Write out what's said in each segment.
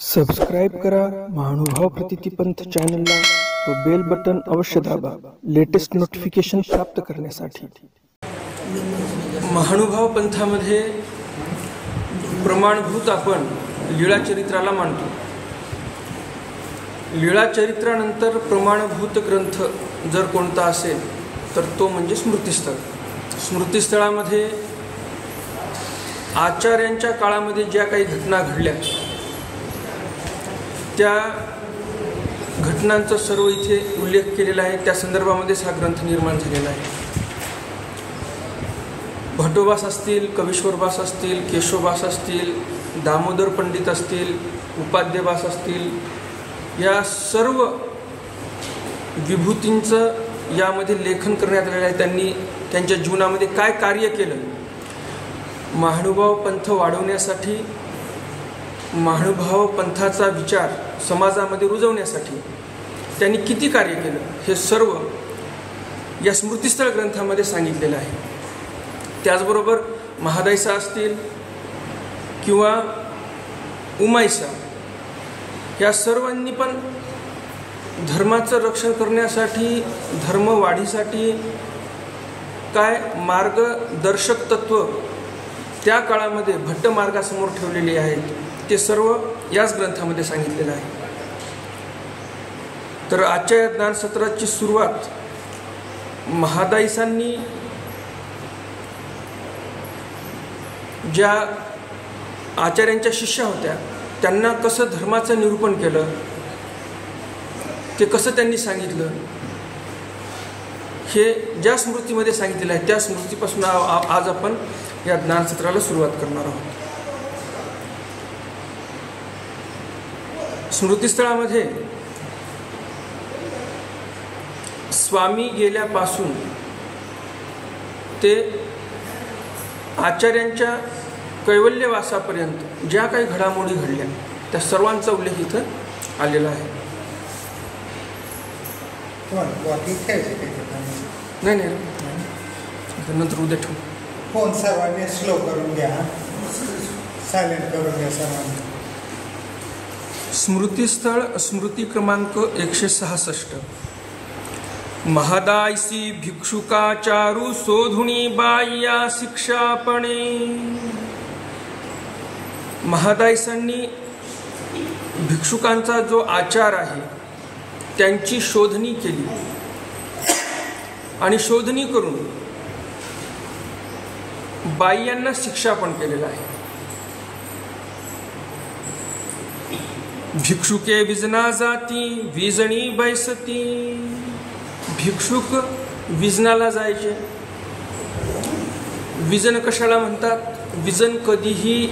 Subscribe करा महानुभाव प्रतिपंथ चॅनलला व बेल बटन अवश्य दाबा लेटेस्ट नोटिफिकेशन प्राप्त करण्यासाठी। महानुभाव पंथामध्ये प्रमाणभूत आपण लीळा चरित्राला मानतो। लीळा चरित्रानंतर प्रमाणभूत ग्रंथ जर कोणता असेल तर तो म्हणजे स्मृतिस्थळ। स्मृतिस्थळामध्ये आचार्यांच्या काळामध्ये ज्या काही घटना घडल्या त्या घटनांचा सर्व इथे उल्लेख केलेला आहे। त्या संदर्भामध्येच हा ग्रंथ निर्माण झालेला आहे। भट्टोबास असतील, कवीश्वरबास असतील, केशवबास असतील, दामोदर पंडित असतील, उपाध्यबास असतील, या सर्व विभूतींचं यामध्ये लेखन करण्यात आलेलं आहे। त्यांनी त्यांच्या जीवनामध्ये काय कार्य केलं, महानुभाव पंथ वाढवण्यासाठी, महानुभाव पंथाचा विचार समाजामध्ये रुजवण्यासाठी त्यांनी किती कार्य केलं हे सर्व या स्मृतिस्थळ ग्रंथामध्ये सांगितलेलं आहे। त्याचबरोबर महादायसा असतील किंवा उमाईसा या सर्वांनी पण धर्माचं रक्षण करण्यासाठी, धर्म वाढीसाठी काय मार्गदर्शक तत्व त्या काळामध्ये भट्ट मार्गासमोर ठेवलेले आहेत ते सर्व याच ग्रंथामध्ये सांगितलेलं आहे। तर आजच्या या ज्ञानसत्राची सुरुवात महादायसांनी ज्या आचार्यांच्या शिष्या होत्या त्यांना कसं धर्माचं निरूपण केलं, ते कसं त्यांनी सांगितलं, हे ज्या स्मृतीमध्ये सांगितलेलं आहे त्या स्मृतीपासून आज आपण या ज्ञानसत्राला सुरुवात करणार आहोत। स्मृतिस्थळामध्ये स्वामी गेल्यापासून ते आचार्यांच्या कैवल्यवासापर्यंत ज्या काही घडामोडी घडल्या त्या सर्वांचा उल्लेख इथं आलेला आहे। नाही नंतर उद्या ठेवू। फोन सर्वांनी स्लो करून घ्या, सायलेंट करून घ्या सर्वांनी। स्मृतिस्थळ स्मृती क्रमांक 166। महादायसी भिक्षुकाचारू शोधुनी बाह्या शिक्षापणे। महादायसांनी भिक्षुकांचा जो आचार आहे त्यांची शोधणी केली आणि शोधणी करून बाह्यांना शिक्षापण केलेलं आहे। भिक्षुके विजना जाती विजणी बैसती। भिक्षुक विजनाला जायचे। विजन कशाला म्हणतात? विजन कधीही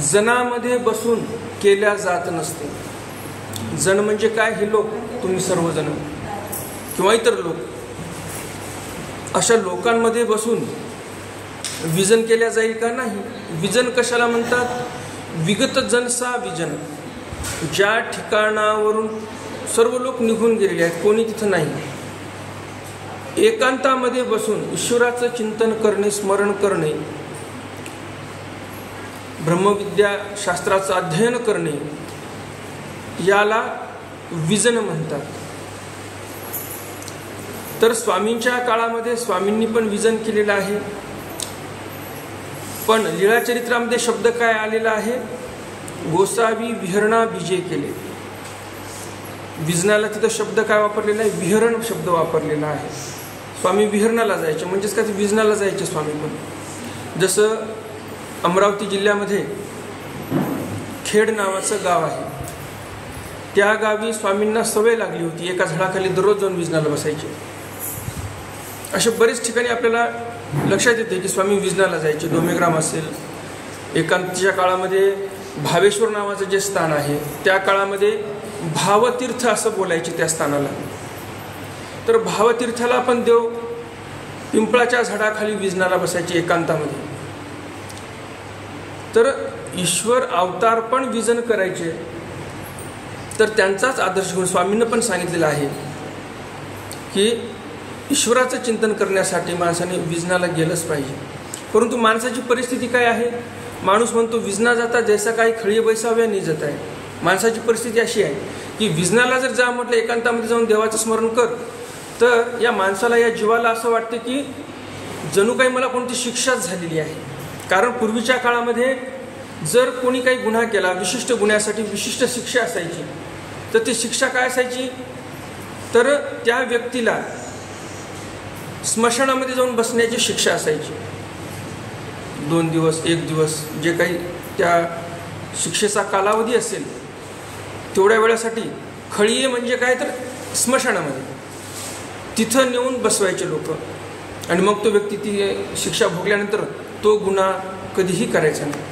जनामध्ये बसून केल्या जात नसते। जन म्हणजे काय? हे लोक, तुम्ही सर्वजण किंवा इतर लोक, अशा लोकांमध्ये बसून विजन केल्या जाईल का? नाही। विजन कशाला म्हणतात? विगत जनसा विजन। ज्या ठिकाणावरून सर्व लोक निघून गेलेले आहेत, कोणी तिथं नाही, एकांतामध्ये बसून ईश्वराचं चिंतन करणे, स्मरण करणे, ब्रह्मविद्या शास्त्राचं अध्ययन करणे याला विजन म्हणतात। तर स्वामींच्या काळामध्ये स्वामींनी पण विजन केलेलं आहे। पण लीळा चरित्रामध्ये शब्द काय आलेला आहे? गोसावी विहरणा बीजे केले। विजनाला तिथं शब्द काय वापरलेला आहे? विहरण शब्द वापरलेला आहे। स्वामी विहरणाला जायचे, म्हणजेच काय विजनाला जायचे स्वामी पण। जसं अमरावती जिल्ह्यामध्ये खेड नावाचं गाव आहे, त्या गावी स्वामींना सवय लागली होती एका झाडाखाली दररोज जाऊन विजनाला बसायचे। असे बरेच ठिकाणी आपल्याला लक्षात येते की स्वामी विजनाला जायचे। डोमेग्राम असेल, एकांतीच्या काळामध्ये भावेश्वर नावाचं जे स्थान आहे त्या काळामध्ये भावतीर्थ असं बोलायचे त्या स्थानाला। तर भावतीर्थाला पण देव पिंपळाच्या झाडाखाली विजनाला बसायचे एकांतामध्ये। तर ईश्वर अवतार पण विजन करायचे। तर त्यांचाच आदर्श घेऊन स्वामींना पण सांगितलेलं आहे की ईश्वराचं चिंतन करण्यासाठी माणसाने विजनाला गेलंच पाहिजे। परंतु माणसाची परिस्थिती काय आहे? माणूस म्हणतो विजना जाता जैसा काही खळी बैसाव्या निजत आहे। माणसाची परिस्थिती अशी आहे की विजनाला जर जा म्हटलं एकांतामध्ये जाऊन देवाचं स्मरण कर, तर या माणसाला, या जीवाला असं वाटतं की जणू काही मला कोणती शिक्षाच झालेली आहे. कारण पूर्वीच्या काळामध्ये जर कोणी काही गुन्हा केला, विशिष्ट गुन्ह्यासाठी विशिष्ट शिक्षा असायची. तर ती शिक्षा काय असायची, तर त्या व्यक्तीला स्मशानामध्ये जाऊन बसण्याची शिक्षा असायची. 2 दिवस 1 दिवस जे काही त्या शिक्षेचा कालावधी असेल तेवढ्या वेळासाठी खळीये म्हणजे काय, तर स्मशानामध्ये तिथं नेऊन बसवायचे लोक. आणि मग तो व्यक्ती ती शिक्षा भोगल्यानंतर तो गुन्हा कधीही करायचा नाही.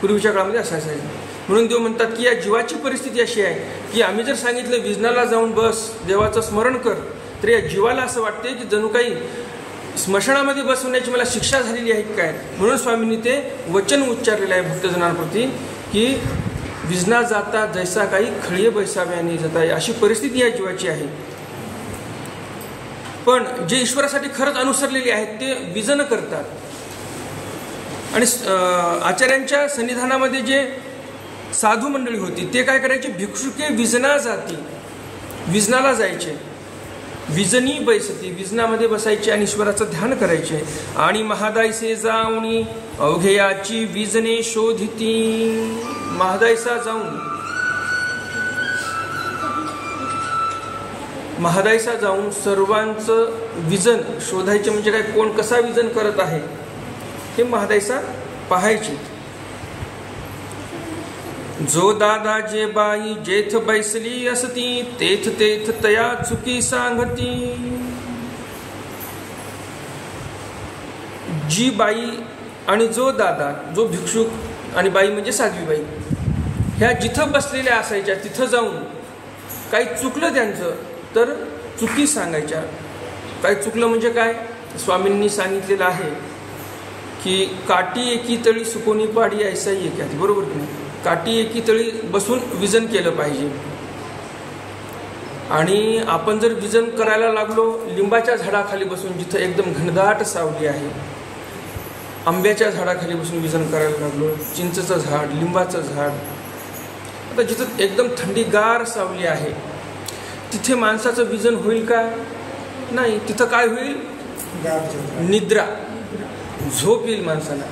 पूर्वीच्या काळामध्ये असं असायचं. म्हणून देव म्हणतात की या जीवाची परिस्थिती अशी आहे की आम्ही जर सांगितलं विजनाला जाऊन बस, देवाचं स्मरण कर, तर या जीवाला असं वाटते की जणू काही स्मशानामध्ये बसवण्याची मला शिक्षा झालेली आहे काय. म्हणून स्वामींनी ते वचन उच्चारलेलं आहे भक्तजनांप्रती की विजना जाता जैसा काही खळीये बैसाव्याने जाता, अशी परिस्थिती या जीवाची आहे. पण जे ईश्वरासाठी खरंच अनुसरलेले आहेत ते विजन करतात. आणि आचार्यांच्या सन्निधानामध्ये जे साधू मंडळी होती ते काय करायचे, भिक्षुके विजना जाती, विजनाला जायचे, विजनी बैसती, विजनामध्ये बसायचे आणि ईश्वराचं ध्यान करायचे. आणि महादायसे जाऊनी अवघेयाची विजने शोधिती, महादायसा जाऊन सर्वांचं विजन शोधायचे. म्हणजे काय, कोण कसा विजन करत आहे हे महादायसा पाहायची. जो दादा जे बाई जेथ बैसली असती, तेथ तेथ तया चुकी सांगती. जी बाई आणि जो दादा, जो भिक्षुक आणि बाई म्हणजे साध्वी बाई, ह्या जिथं बसलेल्या असायच्या तिथं जाऊन काही चुकलं त्यांचं तर चुकी सांगायच्या. काही चुकलं म्हणजे काय, स्वामींनी सांगितलेलं आहे की काठी एकी तळी सुकोनी पाडी ऐसा एका, बरोबर की नाही. काठी एकी तळी बसून विजन केलं पाहिजे. आणि आपण जर विजन करायला लागलो लिंबाच्या झाडाखाली बसून, जिथं एकदम घनदाट सावली आहे, आंब्याच्या झाडाखाली बसून विजन करायला लागलो, चिंचेचं झाड, लिंबाचं झाड, आता जिथं एकदम थंडीगार सावली आहे तिथे माणसाचं विजन होईल का, नाही. तिथं काय होईल, निद्रा, झोप येईल माणसाला.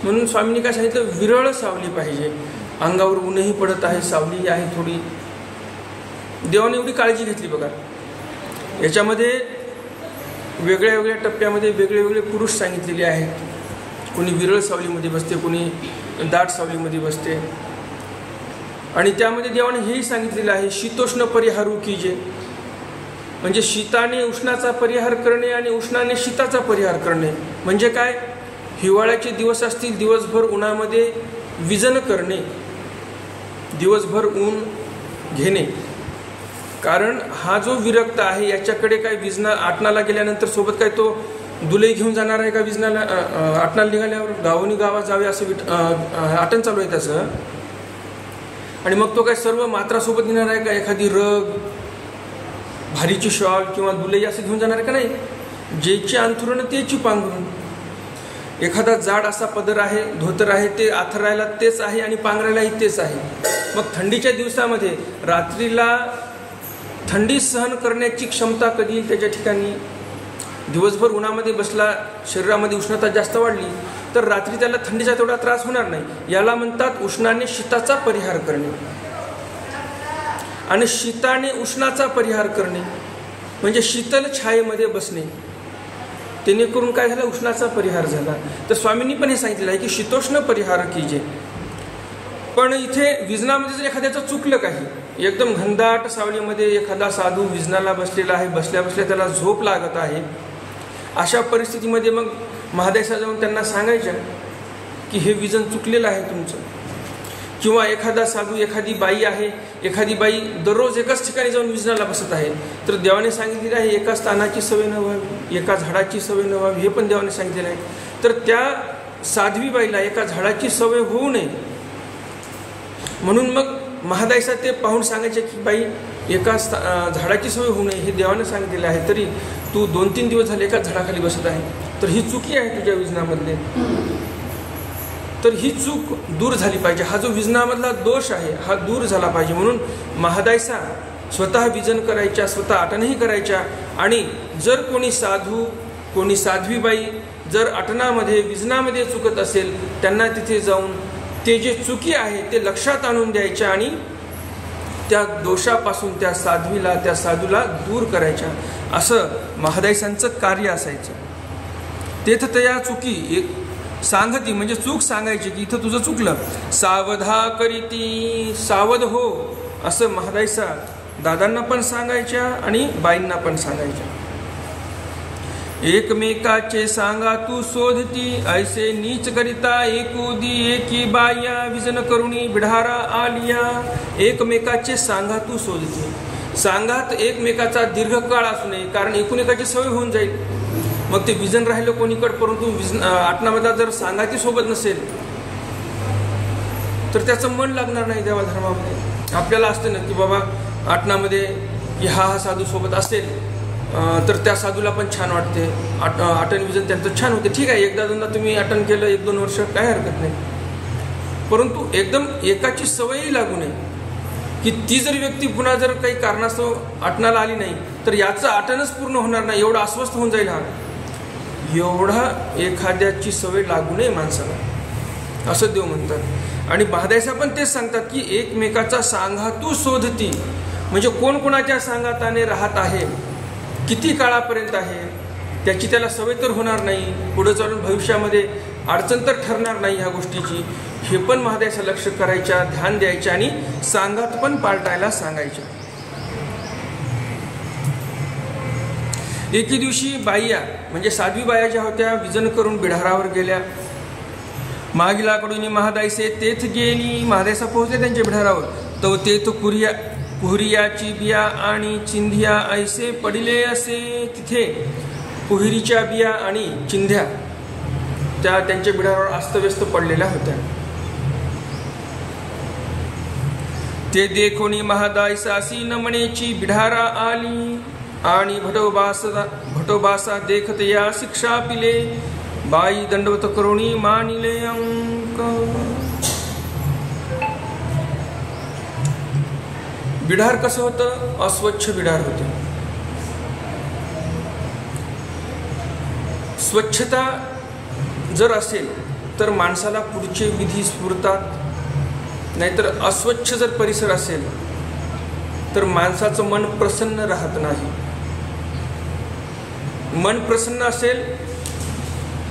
म्हणून स्वामींनी काय सांगितलं, विरळ सावली पाहिजे. अंगावर ऊनही पडत आहे, सावली आहे थोडी. देवाने एवढी काळजी घेतली बघा. याच्यामध्ये वेगळ्या वेगळ्या टप्प्यामध्ये वेगळे वेगळे पुरुष सांगितलेले आहेत. कोणी विरळ सावलीमध्ये बसते, कोणी दाट सावलीमध्ये बसते. आणि त्यामध्ये देवाने हेही सांगितलेलं आहे, शीतोष्ण परिहारू कीजे, म्हणजे शीताने उष्णाचा परिहार करणे आणि उष्णाने शीताचा परिहार करणे. म्हणजे काय, हिवाळ्याचे दिवस असतील दिवसभर उन्हामध्ये विजन करणे, दिवसभर ऊन घेणे. कारण हा जो विरक्त आहे याच्याकडे काय विजना आटणाला गेल्यानंतर सोबत काय तो दुलई घेऊन जाणार आहे का विजनाला, आटणाला निघाल्यावर गावोनी गावात जावे असं आटण चालू आहे त्याचं. आणि मग तो काय सर्व मात्रासोबत नेणार आहे का, एखादी रग, भारीची शॉल किंवा दुलई असं घेऊन जाणार का, नाही. जेची अंथरुण तेची पांघरून. एखादा जाड असा पदर आहे, धोतर आहे, ते आथरायला तेच आहे आणि पांघरायलाही तेच आहे. मग थंडीच्या दिवसामध्ये रात्रीला थंडी सहन करण्याची क्षमता कधी येईल त्याच्या ठिकाणी. दिवसभर उन्हामध्ये बसला, शरीरामध्ये उष्णता जास्त वाढली तर रात्री त्याला थंडीचा तेवढा त्रास होणार नाही. याला म्हणतात उष्णाने शीताचा परिहार करणे. आणि शीताने उष्णाचा परिहार करणे म्हणजे शीतल छायेमध्ये बसणे. जेणेकरून काय झालं, उष्णाचा परिहार झाला. तर स्वामींनी पण हे सांगितलेलं आहे की शीतोष्ण परिहार कीजे. पण इथे विजनामध्ये जर एखाद्याचं चुकलं काही, एकदम घनदाट सावलीमध्ये एखादा साधू विजनाला बसलेला आहे, बसल्या बसल्या त्याला झोप लागत आहे, अशा परिस्थितीमध्ये मग महादेशा जाऊन त्यांना सांगायच्या की हे विजन चुकलेलं आहे तुमचं. किंवा एखादा साधू, एखादी बाई आहे, एखादी बाई दररोज एकाच ठिकाणी जाऊन विजनाला बसत आहे, तर देवाने सांगितलेलं आहे एका स्थानाची सवय न व्हावी, एका झाडाची सवय न व्हावी, हे पण देवाने सांगितलेलं आहे. तर त्या साध्वी बाईला एका झाडाची सवय होऊ नये म्हणून मग महादायसा ते पाहून सांगायचे की बाई एका झाडाची सवय होऊ नये हे देवाने सांगितलेलं आहे, तरी तू 2-3 दिवस झाले एकाच झाडाखाली बसत आहे, तर ही चुकी आहे तुझ्या विजनामधले. तर ही चूक दूर झाली पाहिजे. हा जो विजनामधला दोष आहे हा दूर झाला पाहिजे. म्हणून महादायसा स्वतः विजन करायच्या, स्वतः आटणही करायच्या. आणि जर कोणी साधू, कोणी साध्वीबाई जर आटनामध्ये विजनामध्ये चुकत असेल, त्यांना तिथे जाऊन ते जे चुकी आहे ते लक्षात आणून द्यायच्या आणि त्या दोषापासून त्या साध्वीला, त्या साधूला दूर करायच्या. असं महादायसांचं कार्य असायचं. तेथतया चुकी एक सांगती म्हणजे चूक सांगायची की इथं तुझं चुकलं. सावधा करीती, सावध हो, असं महादायसा दादांना पण सांगायच्या आणि बाईंना पण सांगायच्या. एकमेकाचे सांगा तू शोधती, ऐसे नीच करिता एकुदी एकी बाया, विजन करुणी बिढारा आलिया. एकमेकाचे सांगा तू शोधती. सांगात एकमेकाचा दीर्घकाळ असू नये, कारण एकूण एकाची सवय होऊन जाईल. मग ते विजन राहिलं कोणीकडे, परंतु आटनामध्ये जर सांगाती सोबत नसेल तर त्याचं मन लागणार नाही देवा धर्मामध्ये. आपल्याला असते ना की बाबा आटनामध्ये की हा साधू सोबत असेल तर त्या साधूला पण छान वाटते, आटन विजन त्यांचं छान होते. ठीक आहे, एकदा दोनदा तुम्ही आटन केलं, 1-2 वर्ष, काही हरकत नाही. परंतु एकदम एकाची सवयही लागू नये की ती जर व्यक्ती पुन्हा जर काही कारणास्तव आटनाला आली नाही तर याचं आटनच पूर्ण होणार नाही, एवढा अस्वस्थ होऊन जाईल. हा एवढा एखाद्याची सवय लागू नये माणसाला, असं देव म्हणतात. आणि महादायसा पण तेच सांगतात की एकमेकाचा सांगातू शोधती, म्हणजे कोण कोणाच्या सांगाताने राहत आहे, किती काळापर्यंत आहे, त्याची त्याला सवय तर होणार नाही, पुढे चालून भविष्यामध्ये अडचण तर ठरणार नाही ह्या गोष्टीची. हे पण महादायसा लक्ष करायच्या, ध्यान द्यायच्या आणि सांगात पण पालटायला सांगायच्या. एके दिवशी बाया म्हणजे साध्वी बाया ज्या होत्या विजन करून बिढारावर गेल्या. मागिलाकडून महादायसे तेथ गेली. महादायसा पोहोचले त्यांच्या बिढारावर. तो तेथ कुहरियाची बिया आणि चिंध्या ऐसे पडिले असे. तिथे कुहरीच्या बिया आणि चिंध्या त्या त्यांच्या बिढारावर अस्तव्यस्त पडलेल्या होत्या. ते देखोनी महादायसासी नमणेची बिढारा आली आणि भटोबासा देखत या शिक्षा पिले. बाई दंडवत करुणी मानिले अंक. बिढार कसं होतं? अस्वच्छ बिढार होते. स्वच्छता जर असेल तर माणसाला पुढचे विधी स्फुरतात, नाहीतर अस्वच्छ जर परिसर असेल तर माणसाचं मन प्रसन्न राहत नाही. मन प्रसन्न असेल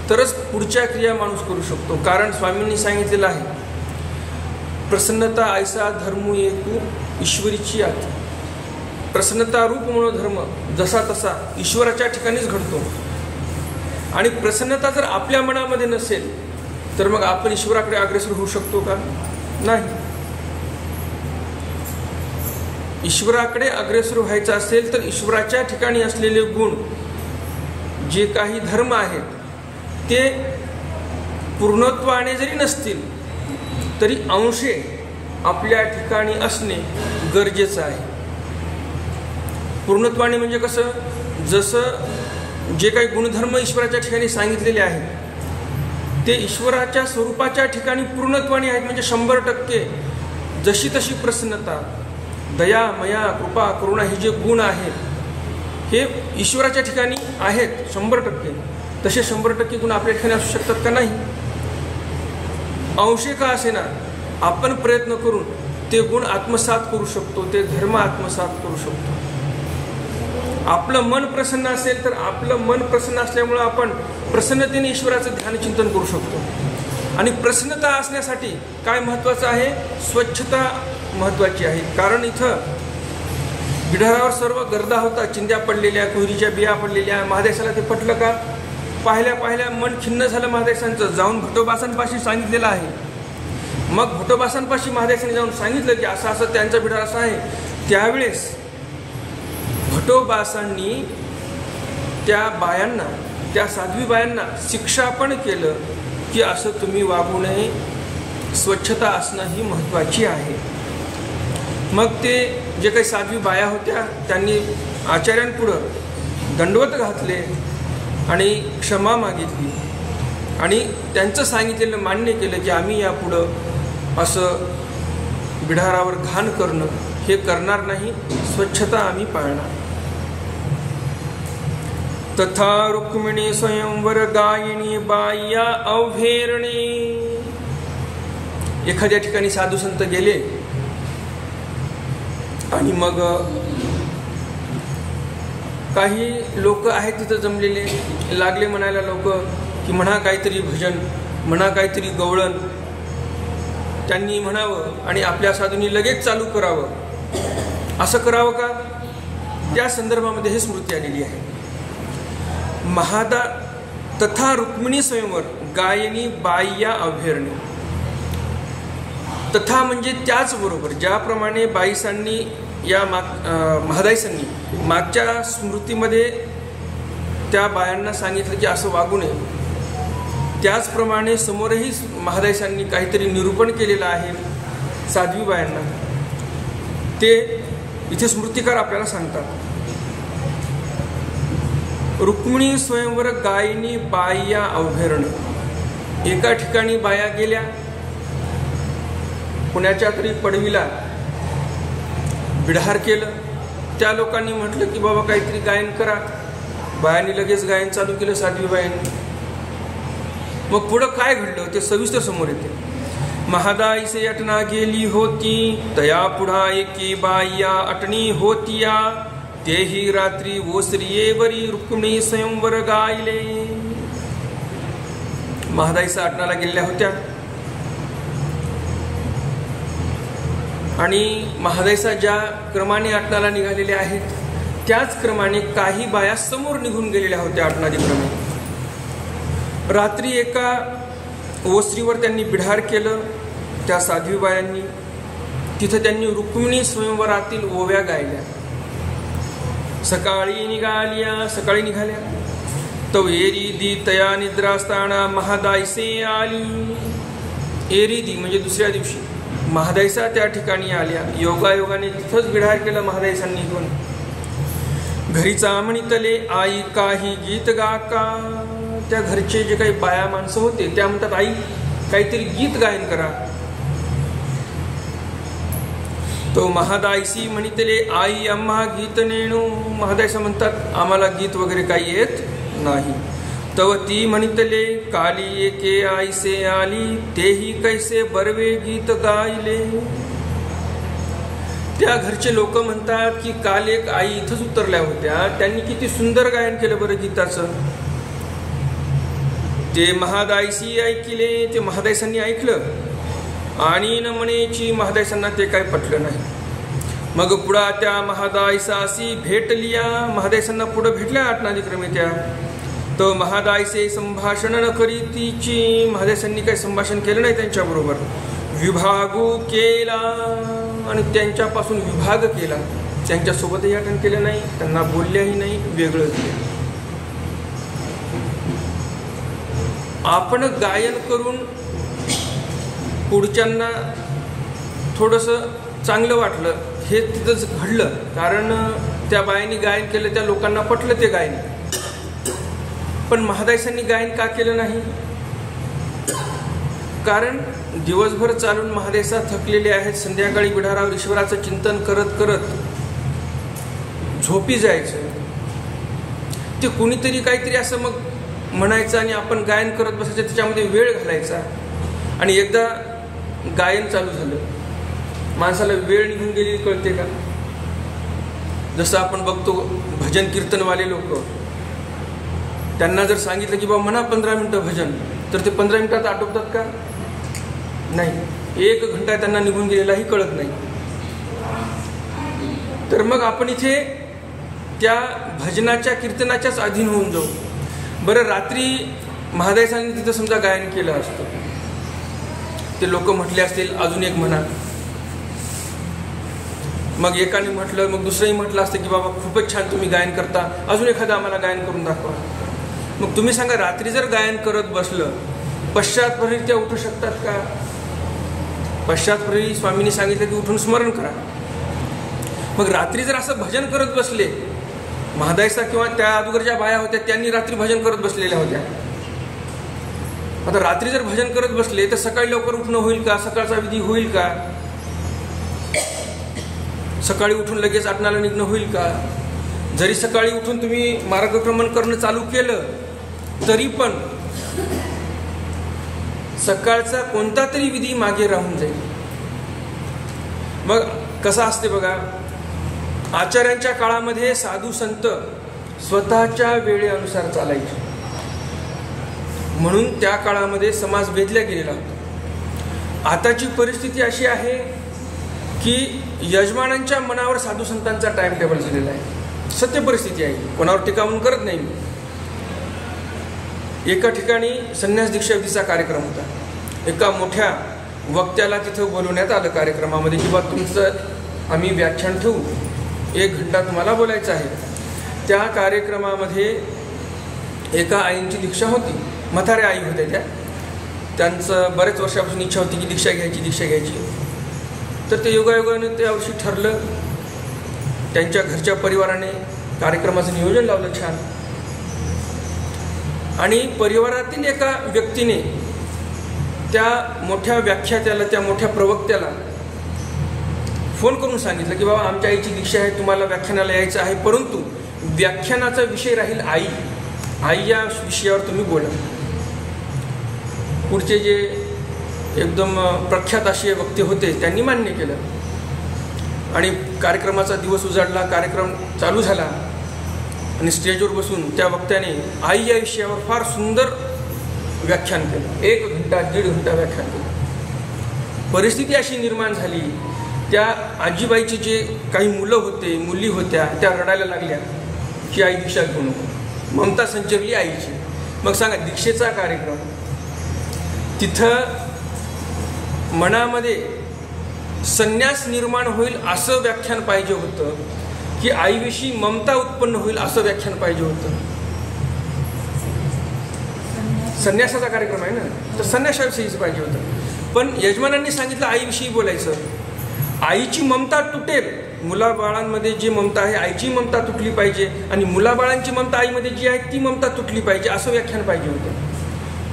तरच पुढच्या क्रिया माणूस करू शकतो. कारण स्वामींनी सांगितलेलं आहे, प्रसन्नता ऐसा धर्म एकू ईश्वरीची आत. प्रसन्नता रूप मनोधर्म जसा तसा ईश्वराच्या ठिकाणीच घडतो. आणि प्रसन्नता जर आपल्या मनामध्ये नसेल तर मग आपण ईश्वराकडे अग्रेसर होऊ शकतो का? नाही. ईश्वराकडे अग्रेसर व्हायचं असेल तर ईश्वराच्या ठिकाणी असलेले गुण, जे काही धर्म आहेत ते पूर्णत्वाने जरी नसतील तरी अंशे आपल्या ठिकाणी असणे गरजेचं आहे. पूर्णत्वाने म्हणजे कसं? जसं जे काही गुणधर्म ईश्वराच्या ठिकाणी सांगितलेले आहेत ते ईश्वराच्या स्वरूपाच्या ठिकाणी पूर्णत्वाने आहेत. म्हणजे 100% जशी तशी प्रसन्नता, दया, मया, कृपा, करुणा हे जे गुण आहेत हे ईश्वराच्या ठिकाणी आहेत 100%. तसे 100% गुण आपल्या ठिकाणी असू शकतात का? नाही. अंशे का असे ना, आपण प्रयत्न करून ते गुण आत्मसात करू शकतो, ते धर्म आत्मसात करू शकतो. आपलं मन प्रसन्न असेल तर आपलं मन प्रसन्न असल्यामुळं आपण प्रसन्नतेने ईश्वराचं ध्यानचिंतन करू शकतो. आणि प्रसन्नता असण्यासाठी काय महत्त्वाचं आहे? स्वच्छता महत्त्वाची आहे. कारण इथं बिढारावर सर्व गर्दा होता, चिंध्या पडलेल्या, कुहरीच्या बिया पडलेल्या. महादेशाला ते पटलं का? पाहिल्या मन खिन्न झालं महादेशांचं. जाऊन भटोबासांपाशी सांगितलेलं आहे. मग भटोबासांपाशी महादेशाने जाऊन सांगितलं की असं असं त्यांचा बिढार असा आहे. त्यावेळेस भटोबासांनी त्या बायांना, त्या साध्वी बायांना शिक्षा पण केलं की असं तुम्ही वागू नये, स्वच्छता असणं ही महत्त्वाची आहे. मग ते जे काही साध्वी बाया होत्या त्यांनी आचार्यांपुढं दंडवत घातले आणि क्षमा मागितली. आणि त्यांचं सांगितलेलं मान्य केलं की आम्ही यापुढं असं बिढारावर घाण करणं हे करणार नाही, स्वच्छता आम्ही पाळणार. तथा रुक्मिणी स्वयंवर गायिणी बाह्या अवघेरणे. एखाद्या ठिकाणी साधू संत गेले आणि मग काही लोक आहेत तिथं जमलेले, लागले म्हणायला लोक की म्हणा काहीतरी भजन, म्हणा काहीतरी गवळण. त्यांनी म्हणावं आणि आपल्या साधूंनी लगेच चालू करावं. असं करावं का? त्या संदर्भामध्ये हे स्मृती आलेली आहे. महादा तथा रुक्मिणी स्वयंवर गायनी बाह्या अभ्यरणे. तथा म्हणजे त्याचबरोबर ज्याप्रमाणे बाईसांनी या महादाईसांनी मागच्या स्मृतीमध्ये त्या बायांना सांगितलं की असं वागू नये, त्याचप्रमाणे समोरही महादाईसांनी काहीतरी निरूपण केलेलं आहे साध्वी बायांना. ते इथे स्मृतिकार आपल्याला सांगतात. रुक्मिणी स्वयंवर गायनी बाह्या अवघेरणे. एका ठिकाणी बाया गेल्या, पुण्याच्या तरी पडवीला बिढार केलं. त्या लोकांनी म्हटलं की बाबा काहीतरी गायन करा. बायांनी लगेच गायन चालू केलं, साध्वी बायांनी. मग पुढं काय घडलं ते सविस्तर समोर येते. महादाईसे अटना गेली होती, तया पुढा एकी बाह्या अटणी होतिया, तेही रात्री ओसरीयेवरी रुक्मिणी स्वयंवर गायले. महादाईसा अटनाला गेलेल्या होत्या आणि महादाईसा ज्या क्रमाने अटनाला निघालेल्या आहेत त्याच क्रमाने काही बाया समोर निघून गेलेल्या होत्या अटनादिक्रमे. रात्री एका ओसरीवर त्यांनी बिढार केलं त्या साध्वी बायांनी. तिथं त्यांनी रुक्मिणी स्वयंवरातील ओव्या गायल्या. सकाळी निघाल्या. तो एरीदी तया निद्रास्ताना महादाईसे आली. एरीदी म्हणजे दुसऱ्या दिवशी महादाईसा त्या ठिकाणी आल्या. योगायोगाने तिथंच बिढार केलं महादाईसांनी. पण घरीचा म्हणितले आई काही गीत गाका. त्या घरचे जे काही बाया माणसं होते त्या म्हणतात आई काहीतरी गीत गायन करा. तो महादाईसी म्हणितले आई आम्हा गीत नेणू. महादाईसा म्हणतात आम्हाला गीत वगैरे काही येत नाही. तव ती म्हणितले काली एके आईसे आली, तेही कैसे बरवे गीत गायले. त्या घरचे लोक म्हणतात की काल एक आई इथंच उतरल्या होत्या, त्यांनी किती सुंदर गायन केलं बरं गीताचं. ते महादाईसी ऐकिले. ते महादाईसांनी ऐकलं आणि न म्हणेची महादाईसांना ते काय पटलं नाही. मग पुढा त्या महादाईसासी भेटलिया. महादाईसांना पुढं भेटल्या अटनादिक्रमे त्या. तो महादाईसे संभाषण न करीतीची. महादाईसांनी काही संभाषण केलं नाही त्यांच्याबरोबर. विभागू केला आणि त्यांच्यापासून विभाग केला. त्यांच्यासोबतही अटन केलं नाही, त्यांना बोलल्याही नाही, वेगळं केलं. आपण गायन करून पुढच्यांना थोडंसं चांगलं वाटलं हे तिथंच घडलं. कारण त्या बायांनी गायन केलं, त्या लोकांना पटलं ते गायन. पण महादाईसांनी गायन का केलं नाही? कारण दिवसभर चालून महादाईसा थकलेले आहेत. संध्याकाळी बिढारावर ईश्वराचं चिंतन करत करत झोपी जायचं. ते कुणीतरी काहीतरी असं मग म्हणायचं आणि आपण गायन करत बसायचं, त्याच्यामध्ये वेळ घालायचा. आणि एकदा गायन चालू झालं, माणसाला वेळ निघून गेली कळते का? जसं आपण बघतो भजन कीर्तनवाले लोक, त्यांना जर सांगितलं की बाबा म्हणा 15 मिनिटं भजन, तर ते 15 मिनिटात आटोपतात का? नाही. 1 घंटा त्यांना निघून गेलेलाही कळत नाही. तर मग आपण इथे त्या भजनाच्या कीर्तनाच्याच अधीन होऊन जाऊ. बरं, रात्री महादाईसांनी तिथं समजा गायन केलं असतं, ते लोक म्हटले असतील अजून एक म्हणा. मग एकाने म्हटलं, मग दुसरंही म्हटलं असतं की बाबा खूपच छान तुम्ही गायन करता, अजून एखादं आम्हाला गायन करून दाखवा. मग तुम्ही सांगा, रात्री जर गायन करत बसलं, पश्चातपरी त्या उठू शकतात का? पश्चातपरी स्वामींनी सांगितलं की उठून स्मरण करा. मग रात्री जर असं भजन करत बसले, महादाईसा किंवा त्या अगोदरच्या बाया होत्या त्यांनी रात्री भजन करत बसलेल्या होत्या, आता रात्री जर भजन करत बसले तर सकाळी लवकर उठणं होईल का? सकाळचा विधी होईल का? सकाळी उठून लगेच आटनाला निघणं होईल का? जरी सकाळी उठून तुम्ही मार्गक्रमण करणं चालू केलं तरी पण सकाळचा कोणता तरी विधी मागे राहून जाईल. मग कसं असते बघा, आचार्यांच्या काळामध्ये साधू संत स्वतःच्या वेळेनुसार चालायचे, म्हणून त्या काळामध्ये समाज वेधला गेलेला होता. आताची परिस्थिती अशी आहे की यजमानांच्या मनावर साधू संतांचा टाइम टेबल झालेला आहे. सत्य परिस्थिती आहे, कोणावर टीका म्हणून करत नाही मी. एका ठिकाणी संन्यास दीक्षाविधीचा कार्यक्रम होता. एका मोठ्या वक्त्याला तिथं बोलवण्यात आलं कार्यक्रमामध्ये की बा तुमचं आम्ही व्याख्यान ठेवू, 1 घंटा तुम्हाला बोलायचं आहे. त्या कार्यक्रमामध्ये एका आईंची दीक्षा होती. म्हाताऱ्या आई होत्या त्यांचं बऱ्याच वर्षापासून इच्छा होती की दीक्षा घ्यायची. तर ते योगायोगाने त्या वर्षी ठरलं. त्यांच्या घरच्या परिवाराने कार्यक्रमाचं नियोजन लावलं छान. आणि परिवारातील एका व्यक्तीने त्या मोठ्या व्याख्यात्याला, त्या मोठ्या प्रवक्त्याला फोन करून सांगितलं की बाबा आमच्या आईची दीक्षा आहे, तुम्हाला व्याख्यानाला यायचं आहे, परंतु व्याख्यानाचा विषय राहील आई या विषयावर तुम्ही बोला. पुढचे जे एकदम प्रख्यात असे वक्ते होते त्यांनी मान्य केलं आणि कार्यक्रमाचा दिवस उजाडला. कार्यक्रम चालू झाला आणि स्टेजवर बसून त्या वक्त्याने आई या विषयावर फार सुंदर व्याख्यान केलं. 1 घंटा 1.5 घंटा व्याख्यान केलं. परिस्थिती अशी निर्माण झाली, त्या आजीबाईचे जे काही मुलं होते, मुली होत्या, त्या रडायला लागल्या की आई दीक्षा घेऊ नको. ममता संचरली आईची. मग सांगा, दीक्षेचा कार्यक्रम, तिथं मनामध्ये संन्यास निर्माण होईल असं व्याख्यान पाहिजे होतं की आईविषयी ममता उत्पन्न होईल असं व्याख्यान पाहिजे होतं. संन्यासाचा कार्यक्रम आहे ना, तर संन्यासाविषयीच पाहिजे होतं. पण यजमानांनी सांगितलं आईविषयी बोलायचं. आईची ममता तुटेल, मुलाबाळांमध्ये जी ममता आहे आईची ममता तुटली पाहिजे आणि मुलाबाळांची ममता आईमध्ये जी आहे ती ममता तुटली पाहिजे असं व्याख्यान पाहिजे होतं.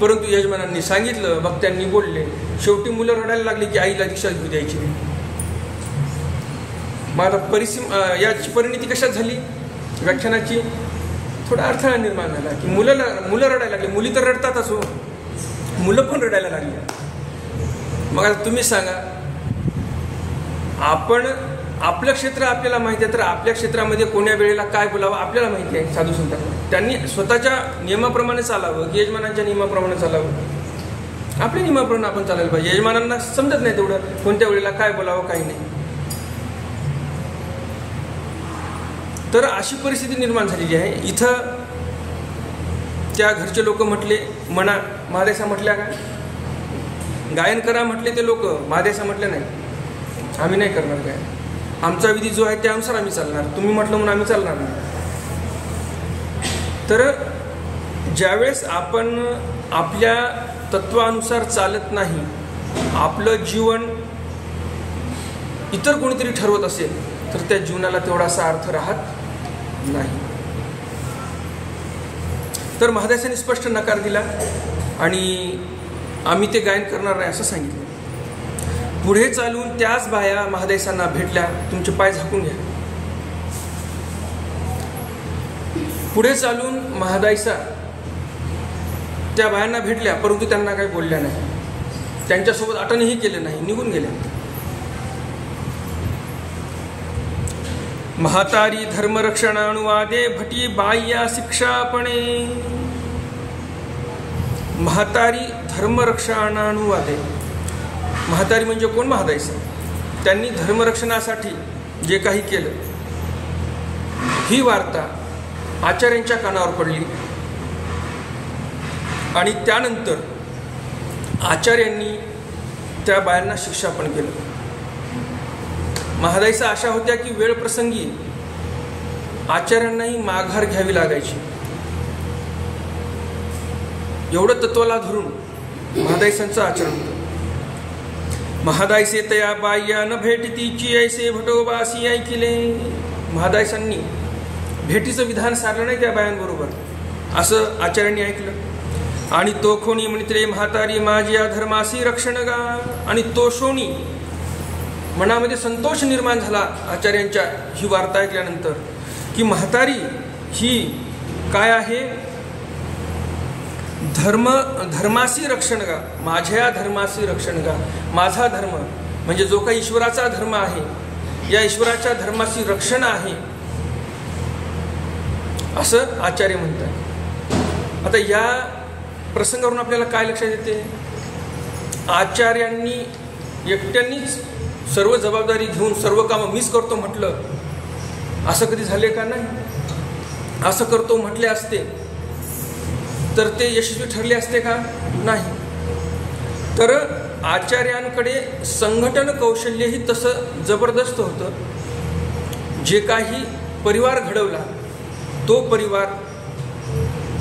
परंतु यजमानांनी सांगितलं, वक्त्यांनी बोलले, शेवटी मुलं रडायला लागली की आईला दीक्षा घेऊ द्यायची नाही. मग आता याची परिणिती कशात झाली व्याख्यानाची? थोडा अडथळा निर्माण झाला की मुलं रडायला लागली. मुली तर रडतातच हो, मुलं पण रडायला लागली. मग आता तुम्ही सांगा, आपण आपलं क्षेत्र आपल्याला माहिती आहे, तर आपल्या क्षेत्रामध्ये कोण्या वेळेला काय बोलावं आपल्याला माहिती आहे. साधू संतांना त्यांनी स्वतःच्या नियमाप्रमाणे चालावं की यजमानांच्या नियमाप्रमाणे चालावं? आपल्या नियमाप्रमाणे आपण चालायला पाहिजे. यजमानांना समजत नाही तेवढं कोणत्या वेळेला काय बोलावं काही नाही. तर अशी परिस्थिती निर्माण झालेली आहे. इथं त्या घरचे लोक म्हटले म्हणा, महादेसा म्हटल्या का? गायन करा म्हटले ते लोक, महादेसा म्हटले नाही, आम्ही नाही करणार काय. आमचा विधी जो आहे त्यानुसार आम्ही चालणार, तुम्ही म्हटलं म्हणून आम्ही चालणार नाही. तर ज्यावेळेस आपण आपल्या तत्वानुसार चालत नाही, आपलं जीवन इतर कोणीतरी ठरवत असेल तर त्या जीवनाला तेवढासा अर्थ राहत नाही. तर महादेसांनी स्पष्ट नकार दिला आणि आम्ही ते गायन करणार नाही असं सांगितलं. पुढे चालून त्याच बाया महादेसांना भेटल्या, तुमचे पाय झाकून घ्या. पुढे चालून महादायसा त्या बायांना भेटल्या, परंतु त्यांना काही बोलल्या नाही, त्यांच्यासोबत आटणही केलं नाही, निघून गेल्या. म्हातारी धर्मरक्षणानुवादे भटी बाह्या शिक्षापणे. म्हातारी धर्मरक्षणानुवादे, म्हातारी म्हणजे कोण? महादायसा. त्यांनी धर्मरक्षणासाठी जे काही केलं, ही वार्ता आचार्यांच्या कानावर पडली आणि त्यानंतर आचार्यांनी त्या बायांना शिक्षापण केलं. महादायसा अशा होत्या की वेळ प्रसंगी आचार्यांनाही माघार घ्यावी लागायची. एवढं तत्वाला धरून महादायसांचं आचरण होतं. महादायसे तया बाह्या न भेटीची ऐसे भटोबासी ऐकिले. महादायसांनी भेटीचं विधान सारलं नाही त्या बायांबरोबर, असं आचार्यांनी ऐकलं. आणि तो कोणी म्हणते म्हातारी माझी अधर्मासी रक्षण गा. आणि तो शोणी मनामध्ये संतोष निर्माण झाला आचार्यांच्या ही वार्ता ऐकल्यानंतर की म्हातारी ही काय आहे, धर्मासी रक्षण गा, माझ्या धर्मासी रक्षण गा. माझा धर्म म्हणजे जो काही ईश्वराचा धर्म आहे, या ईश्वराच्या धर्माची रक्षण आहे असं आचार्य म्हणतात. आता या प्रसंगावरून आपल्याला काय लक्षात येते, आचार्यांनी एकट्यांनीच सर्व जबाबदारी घेऊन सर्व कामं मीच करतो म्हटलं, असं कधी झाले का नाही. असं करतो म्हटले असते तर ते यशस्वी ठरले असते का नाही. तर आचार्यांकडे संघटन कौशल्यही तसं जबरदस्त होतं. जे काही परिवार घडवला तो परिवार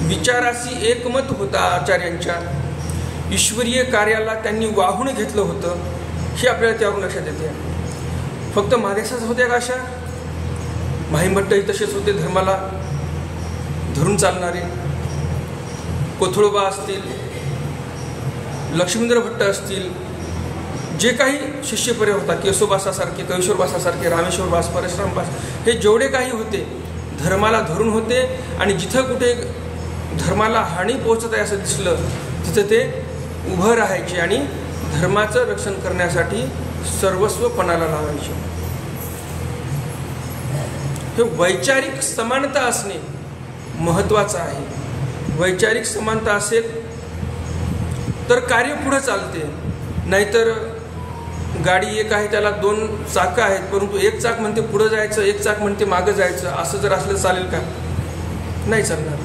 विचाराशी एकमत होता. आचार्यांच्या ईश्वरीय कार्याला त्यांनी वाहून घेतलं होतं हे आपल्याला त्यावरून लक्षात येते. फक्त महादेशाच होत्या का अशा, माहीमभट्टही तसेच होते, धर्माला धरून चालणारे. कोथळोबा असतील, लक्ष्मींद्र भट्ट असतील, जे काही शिष्यपरिवार होता, केशवबासासारखे, कैशोरबासासारखे, रामेश्वरबास, परशुरामबास, हे जेवढे काही होते धर्माला धरून होते. आणि जिथं कुठे धर्माला हानी पोहोचत आहे असं दिसलं तिथं ते उभं राहायचे आणि धर्माचं रक्षण करण्यासाठी सर्वस्व पणाला लावायचे. हे वैचारिक समानता असणे महत्त्वाचं आहे. वैचारिक समानता असेल तर कार्य पुढे चालते. नाहीतर गाडी एक आहे, त्याला 2 चाकं आहेत, परंतु एक चाक म्हणते पुढं जायचं, एक चाक म्हणते मागं जायचं, असं जर असलं चालेल का, नाही चालणार.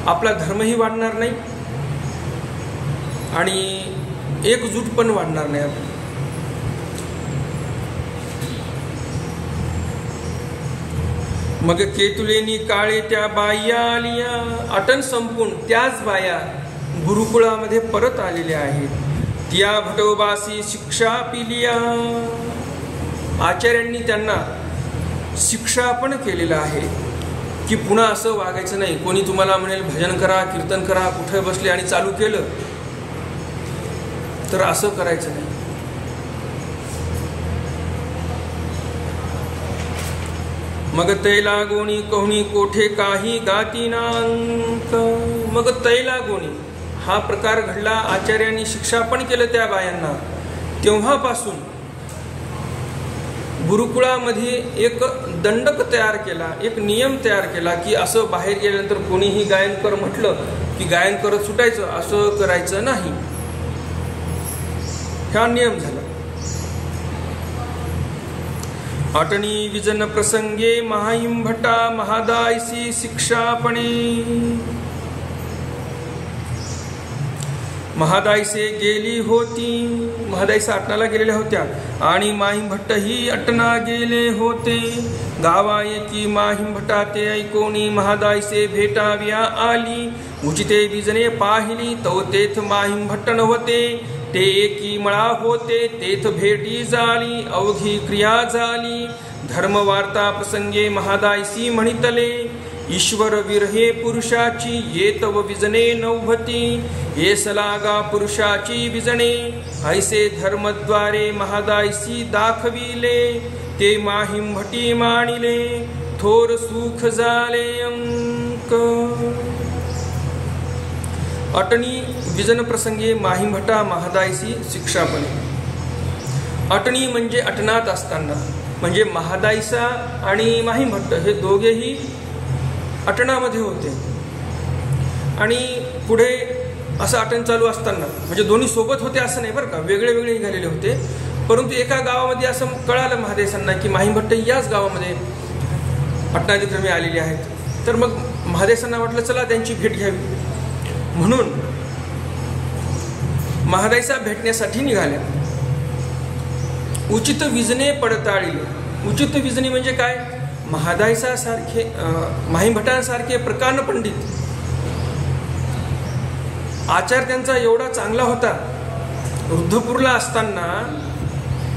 आपला धर्मही वाढणार नाही आणि एकजूट पण वाढणार नाही. आपण मग केतुलेनी काळे त्या बाया आलिया, अटन संपून त्याच बाया गुरुकुळामध्ये परत आलेल्या आहेत. त्या भटोबासी शिक्षा पिलिया, आचार्यांनी त्यांना शिक्षा पण केलेलं आहे की पुन्हा असं वागायचं नाही. कोणी तुम्हाला म्हणेल भजन करा, कीर्तन करा, कुठे बसले आणि चालू केलं तर असं करायचं नाही. मग तैला गोणी कोणी कोठे काही गातीनांक. मग तैला गोणी हा प्रकार घडला. आचार्यांनी शिक्षा पण केलं त्या बायांना. तेव्हापासून गुरुकुळामध्ये एक दंडक तयार केला, एक नियम तयार केला की असं बाहेर गेल्यानंतर कोणीही गायन कर म्हटलं की गायन करत सुटायचं, असं करायचं नाही. हा नियम झाला. अटणी विजन प्रसंगे महाहिमभटा महादायसी शिक्षापणे. महादायसे गेली होती, महादायसा अटणाला गेलेल्या होत्या आणि माहीमभट्ट ही अटणा गेले होते. गावा एकी माहीमभट्टा ते ऐकोनी महादायसे भेटाव्या आली. उचिते बिजने पाहिली तव तेथ माहीमभट्ट नव्हते. ते एकी मळा होते तेथ भेटी झाली, अवघी क्रिया झाली. धर्मवार्ता प्रसंगे महादायसी म्हणितले. ईश्वर विरहे पुरुषाची येतव विजने नौभती. येस लागा पुरुषाची विजणे ऐसे धर्मद्वारे महादायसी दाखविले. ते माहीमभटी मानिले थोर सुख झाले अंक. अटणी विजन प्रसंगे माहीमभटा महादायसी शिक्षापणे. अटणी म्हणजे अटनात असताना, म्हणजे महादायसा आणि माहीमभट्ट हे दोघेही अटणामध्ये होते. आणि पुढे असं अटण चालू असताना, म्हणजे दोन्ही सोबत होते असं नाही बरं का, वेगळे वेगळे निघालेले होते. परंतु एका गावामध्ये असं कळालं महादेसांना की माहीमभट्ट याच गावामध्ये अटणाधिक्रमी आलेले आहेत. तर मग महादेसांना वाटलं चला त्यांची भेट घ्यावी, म्हणून महादायसा भेटण्यासाठी निघाल्या. उचित विजने पडताळले. उचित विजने म्हणजे काय, महादायसासारखे माहीमभटांसारखे प्रकांड पंडित. आचार त्यांचा एवढा चांगला होता. रुद्धपूरला असताना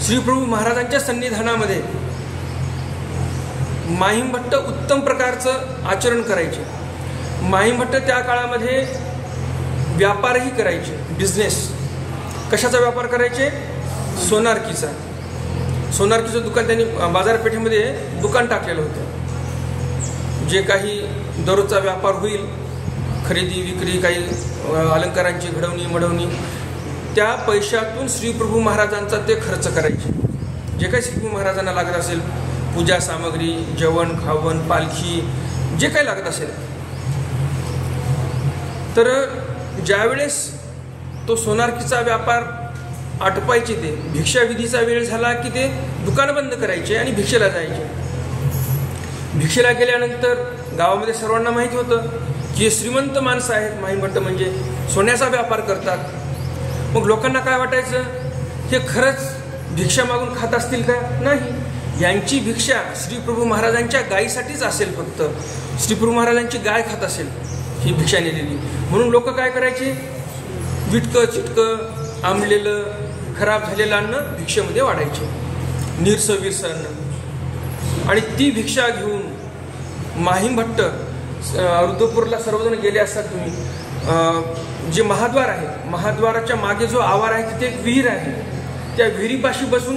श्रीप्रभू महाराजांच्या सन्निधानामध्ये माहीमभट्ट उत्तम प्रकारचं आचरण करायचे. माहीमभट्ट त्या काळामध्ये व्यापारही करायचे, बिझनेस. कशाचा व्यापार करायचे? सोनारकीचा. सोनारकीचं दुकान त्यांनी बाजारपेठेमध्ये दुकान टाकलेलं होतं. जे काही दररोजचा व्यापार होईल, खरेदी विक्री, काही अलंकारांची घडवणी मडवणी, त्या पैशातून श्री प्रभू महाराजांचा ते खर्च करायचे. जे काही श्री प्रभू महाराजांना लागत असेल, पूजा सामग्री, जेवण खावण, पालखी, जे काही लागत असेल. तर ज्यावेळेस तो सोनारकीचा व्यापार आटपायचे, ते भिक्षाविधीचा वेळ झाला की ते दुकान बंद करायचे आणि भिक्षेला जायचे. भिक्षेला गेल्यानंतर गावामध्ये सर्वांना माहिती होतं की हे श्रीमंत माणसं आहेत, माहीमट्ट म्हणजे सोन्याचा व्यापार करतात. मग लोकांना काय वाटायचं, हे खरंच भिक्षा मागून खात असतील का? नाही, यांची भिक्षा श्री प्रभू महाराजांच्या गायीसाठीच असेल, फक्त श्री प्रभू महाराजांची गाय खात असेल ही भिक्षा नेलेली. म्हणून लोक काय करायचे, विटकं चिटकं आंबलेलं खराब झालेलं अन्न भिक्षेमध्ये वाढायचे, निरसं विरसं अन्न. आणि ती भिक्षा घेऊन माहीमभट्ट, रुद्रपूरला सर्वजण गेले असतात तुम्ही, जे महाद्वार आहे, महाद्वाराच्या मागे जो आवार आहे तिथे एक विहीर आहे, त्या विहिरीपाशी बसून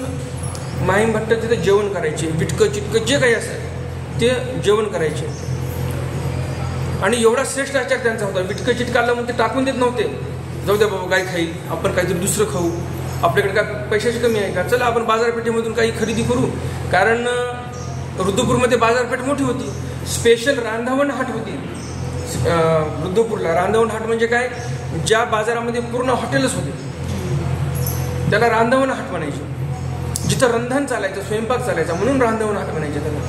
माहीमभट्ट तिथे जेवण करायचे. विटकं चिटकं जे काही असेल ते जेवण करायचे. आणि एवढा श्रेष्ठ आचार त्यांचा होता. विटकं चिटकं आलं म्हणून ते टाकून देत नव्हते. जाऊ द्या बाबा, गाय खाईल, आपण काहीतरी दुसरं खाऊ, आपल्याकडे काय पैशाची कमी आहे का, चला आपण बाजारपेठेमधून काही खरेदी करू. कारण रुद्रपूरमध्ये बाजारपेठ मोठी होती, स्पेशल रांधावण हाट होती रुद्रपूरला. रांधावण हाट म्हणजे काय, ज्या बाजारामध्ये पूर्ण हॉटेलच होते त्याला रांधावण हाट म्हणायचे. जिथं रंधन चालायचं, स्वयंपाक चालायचा, म्हणून रांधावण हाट म्हणायचे त्याला.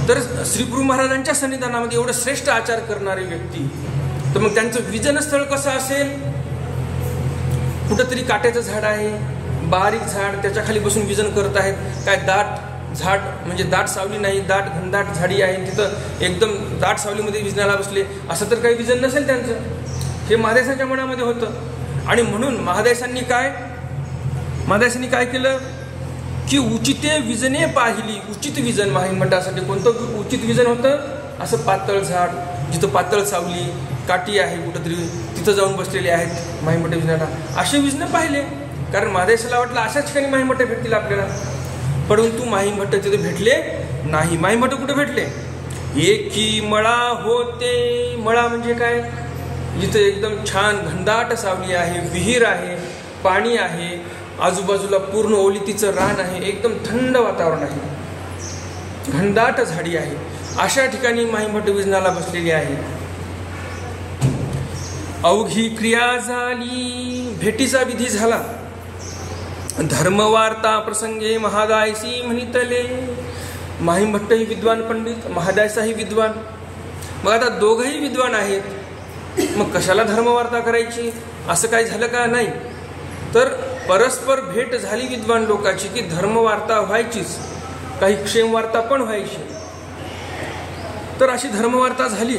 तर श्रीप्रभू महाराजांच्या सन्निधानामध्ये एवढं श्रेष्ठ आचार करणारी व्यक्ती, तर मग त्यांचं विजनस्थळ कसं असेल? कुठंतरी काट्याचं झाड आहे, बारीक झाड, त्याच्या खाली बसून विजन करत आहेत. काय दाट झाड म्हणजे दाट सावली नाही, दाट घनदाट झाडी आहे, तिथं एकदम दाट सावलीमध्ये विजनाला बसले, असं तर काही विजन नसेल त्यांचं. हे महादेशाच्या मनामध्ये होतं. आणि म्हणून महादेशांनी काय केलं की उचिते विजने पाहिली. उचित विजन माहीमठासाठी कोणतं उचित विजन होतं? असं पातळ झाड, जिथं पातळ सावली, काठी आहे कुठंतरी, तिथं जाऊन बसलेले आहेत माहीमठ विजनाला, असे विजन पाहिले. कारण महादेशाला वाटलं अशाच ठिकाणी माहीमठ भेटतील आपल्याला. परंतु माहीमठ तिथे भेटले नाही. माहीमठ कुठे भेटले? एकी मळा होते. मळा म्हणजे काय? जिथं एकदम छान घनदाट सावली आहे, विहीर आहे, पाणी आहे, आजूबाजूला पूर्ण ओलितीचं रान आहे, एकदम थंड वातावरण आहे, घनदाट झाडी आहे, अशा ठिकाणी माहीमठ विजनाला बसलेली आहे. अवघी क्रिया झाली, भेटीचा विधी झाला. धर्मवार्ता प्रसंगे महादायसी म्हणितले. माहीमभट्टही विद्वान पंडित, महादायसाही विद्वान. मग आता दोघंही विद्वान आहेत, मग कशाला धर्मवार्ता करायची? असं काय झालं का? नाही. तर परस्पर भेट झाली विद्वान लोकांची की धर्मवार्ता व्हायचीच, काही क्षेमवार्ता पण व्हायची. तर अशी धर्मवार्ता झाली.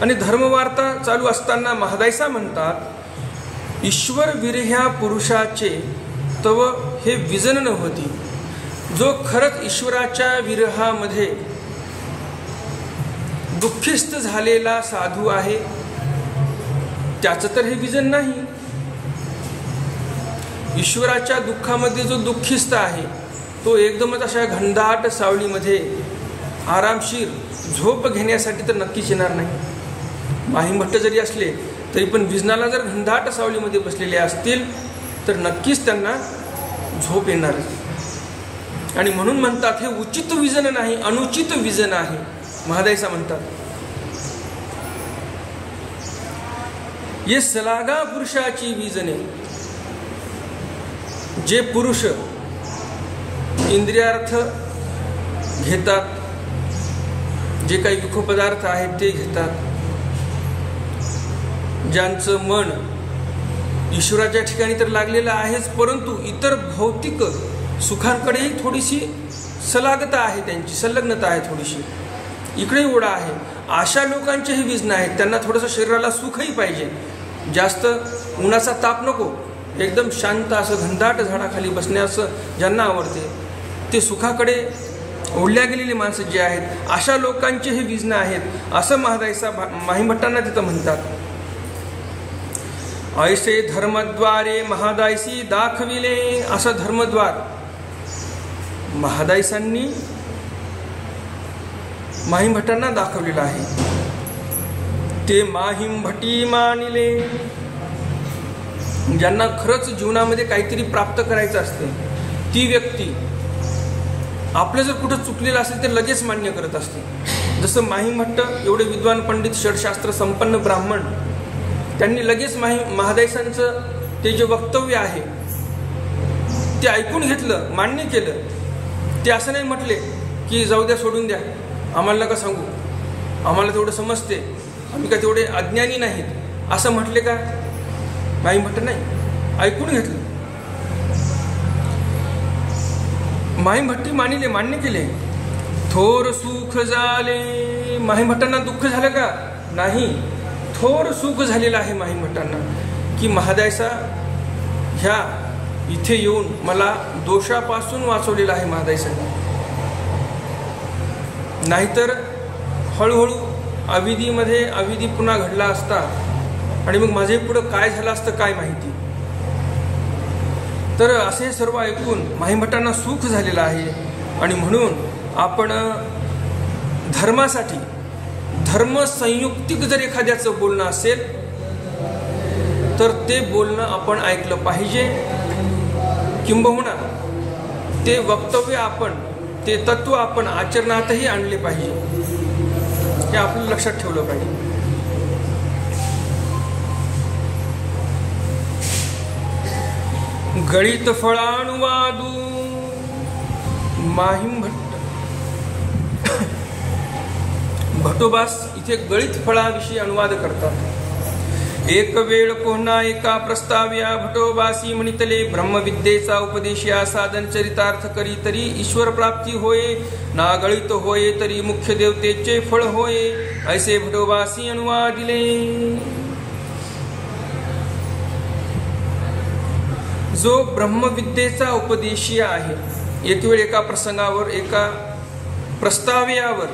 आणि धर्मवार्ता चालू असताना महादायसा म्हणतात, ईश्वर विरह्या पुरुषाचे तव हे विजन नव्हती. जो खरंच ईश्वराच्या विरहामध्ये दुःखिस्त झालेला साधू आहे त्याचं तर हे विजन नाही. ईश्वराच्या दुःखामध्ये जो दुःखिस्त आहे तो एकदमच अशा घनदाट सावलीमध्ये आरामशीर झोप घेण्यासाठी तर नक्कीच येणार नाही. माहीमभट्ट जरी असले तरी पण विजनाला जर घनदाट सावलीमध्ये बसलेले असतील तर नक्कीच त्यांना झोप येणार. आणि म्हणून म्हणतात हे उचित विजन नाही, अनुचित विजन आहे. महादायसा म्हणतात ये सलागा पुरुषाची विजने. जे पुरुष इंद्रियार्थ घेतात, जे काही विखो पदार्थ आहेत ते घेतात, ज्यांचं मन ईश्वराच्या ठिकाणी तर लागलेलं आहेच, परंतु इतर भौतिक सुखांकडेही थोडीशी सलागता आहे, त्यांची संलग्नता आहे, थोडीशी इकडे ओढा आहे, अशा लोकांचे हे विजन आहेत. त्यांना थोडंसं शरीराला सुखही पाहिजे, जास्त उन्हाचा ताप नको, एकदम शांत असं घनदाट झाडाखाली बसण्याचं ज्यांना आवडते ते सुखाकडे ओढल्या गेलेली माणसं जी आहेत अशा लोकांचे हे विजन आहेत असं महादायसा माहीमभट्टांना तिथं म्हणतात. ऐसे धर्मद्वारे महादायसी दाखविले, असं धर्मद्वार महादायसांनी माहीमभट्टांना दाखवलेलं आहे. ते माहीमभट्टी मानिले, ज्यांना खरंच जीवनामध्ये काहीतरी प्राप्त करायचं असते ती व्यक्ती आपलं जर कुठं चुकलेलं असेल तर लगेच मान्य करत असते. जसं माहीमभट्ट एवढे विद्वान पंडित षडशास्त्र संपन्न ब्राह्मण, त्यांनी लगेच महादायसांचं ते जे वक्तव्य आहे ते ऐकून घेतलं, मान्य केलं. ते असं नाही म्हटले की जाऊ द्या, सोडून द्या, आम्हाला नका सांगू, आम्हाला तेवढं समजते, आम्ही काय तेवढे अज्ञानी नाहीत, असं म्हटले का? माहीमभट्ट नाही, ऐकून घेतलं. माहीमभट्टी मानिले, मान्य केले. थोर सुख झाले, माहीमभट्टांना दुःख झालं का? नाही, थोर सुख झालेलं आहे माहीमभट्टांना की महादायसा ह्या इथे येऊन मला दोषापासून वाचवलेलं आहे महादायसांनी. नाहीतर हळूहळू अविधीमध्ये अविधी पुन्हा घडला असता आणि मग माझे पुढं काय झालं असतं काय माहिती. तर असे सर्व ऐकून माहीमभट्टांना सुख झालेलं आहे. आणि म्हणून आपण धर्मासाठी धर्मसंयुक्तिक जर एखाद्याचं बोलणं असेल तर ते बोलणं आपण ऐकलं पाहिजे, किंबहुना ते वक्तव्य आपण, ते तत्व आपण आचरणातही आणले पाहिजे, हे आपलं लक्षात ठेवलं पाहिजे. गळित फळानुवादू माहीमभट्ट भटोबास इथे गळित फळाविषयी अनुवाद करतात. एक वेळ कोणा एका प्रस्ताव्या भटोबासी म्हणितले, ब्रह्मविद्येचा उपदेश या साधन चरितार्थ करी तरी ईश्वर प्राप्ती होय, ना गळित होय तरी मुख्य देवतेचे फळ होय, ऐसे भटोबासी अनुवादिले. जो ब्रह्मविद्येचा उपदेशीय आहे, एक वेळ एका प्रसंगावर एका प्रस्ताव्यावर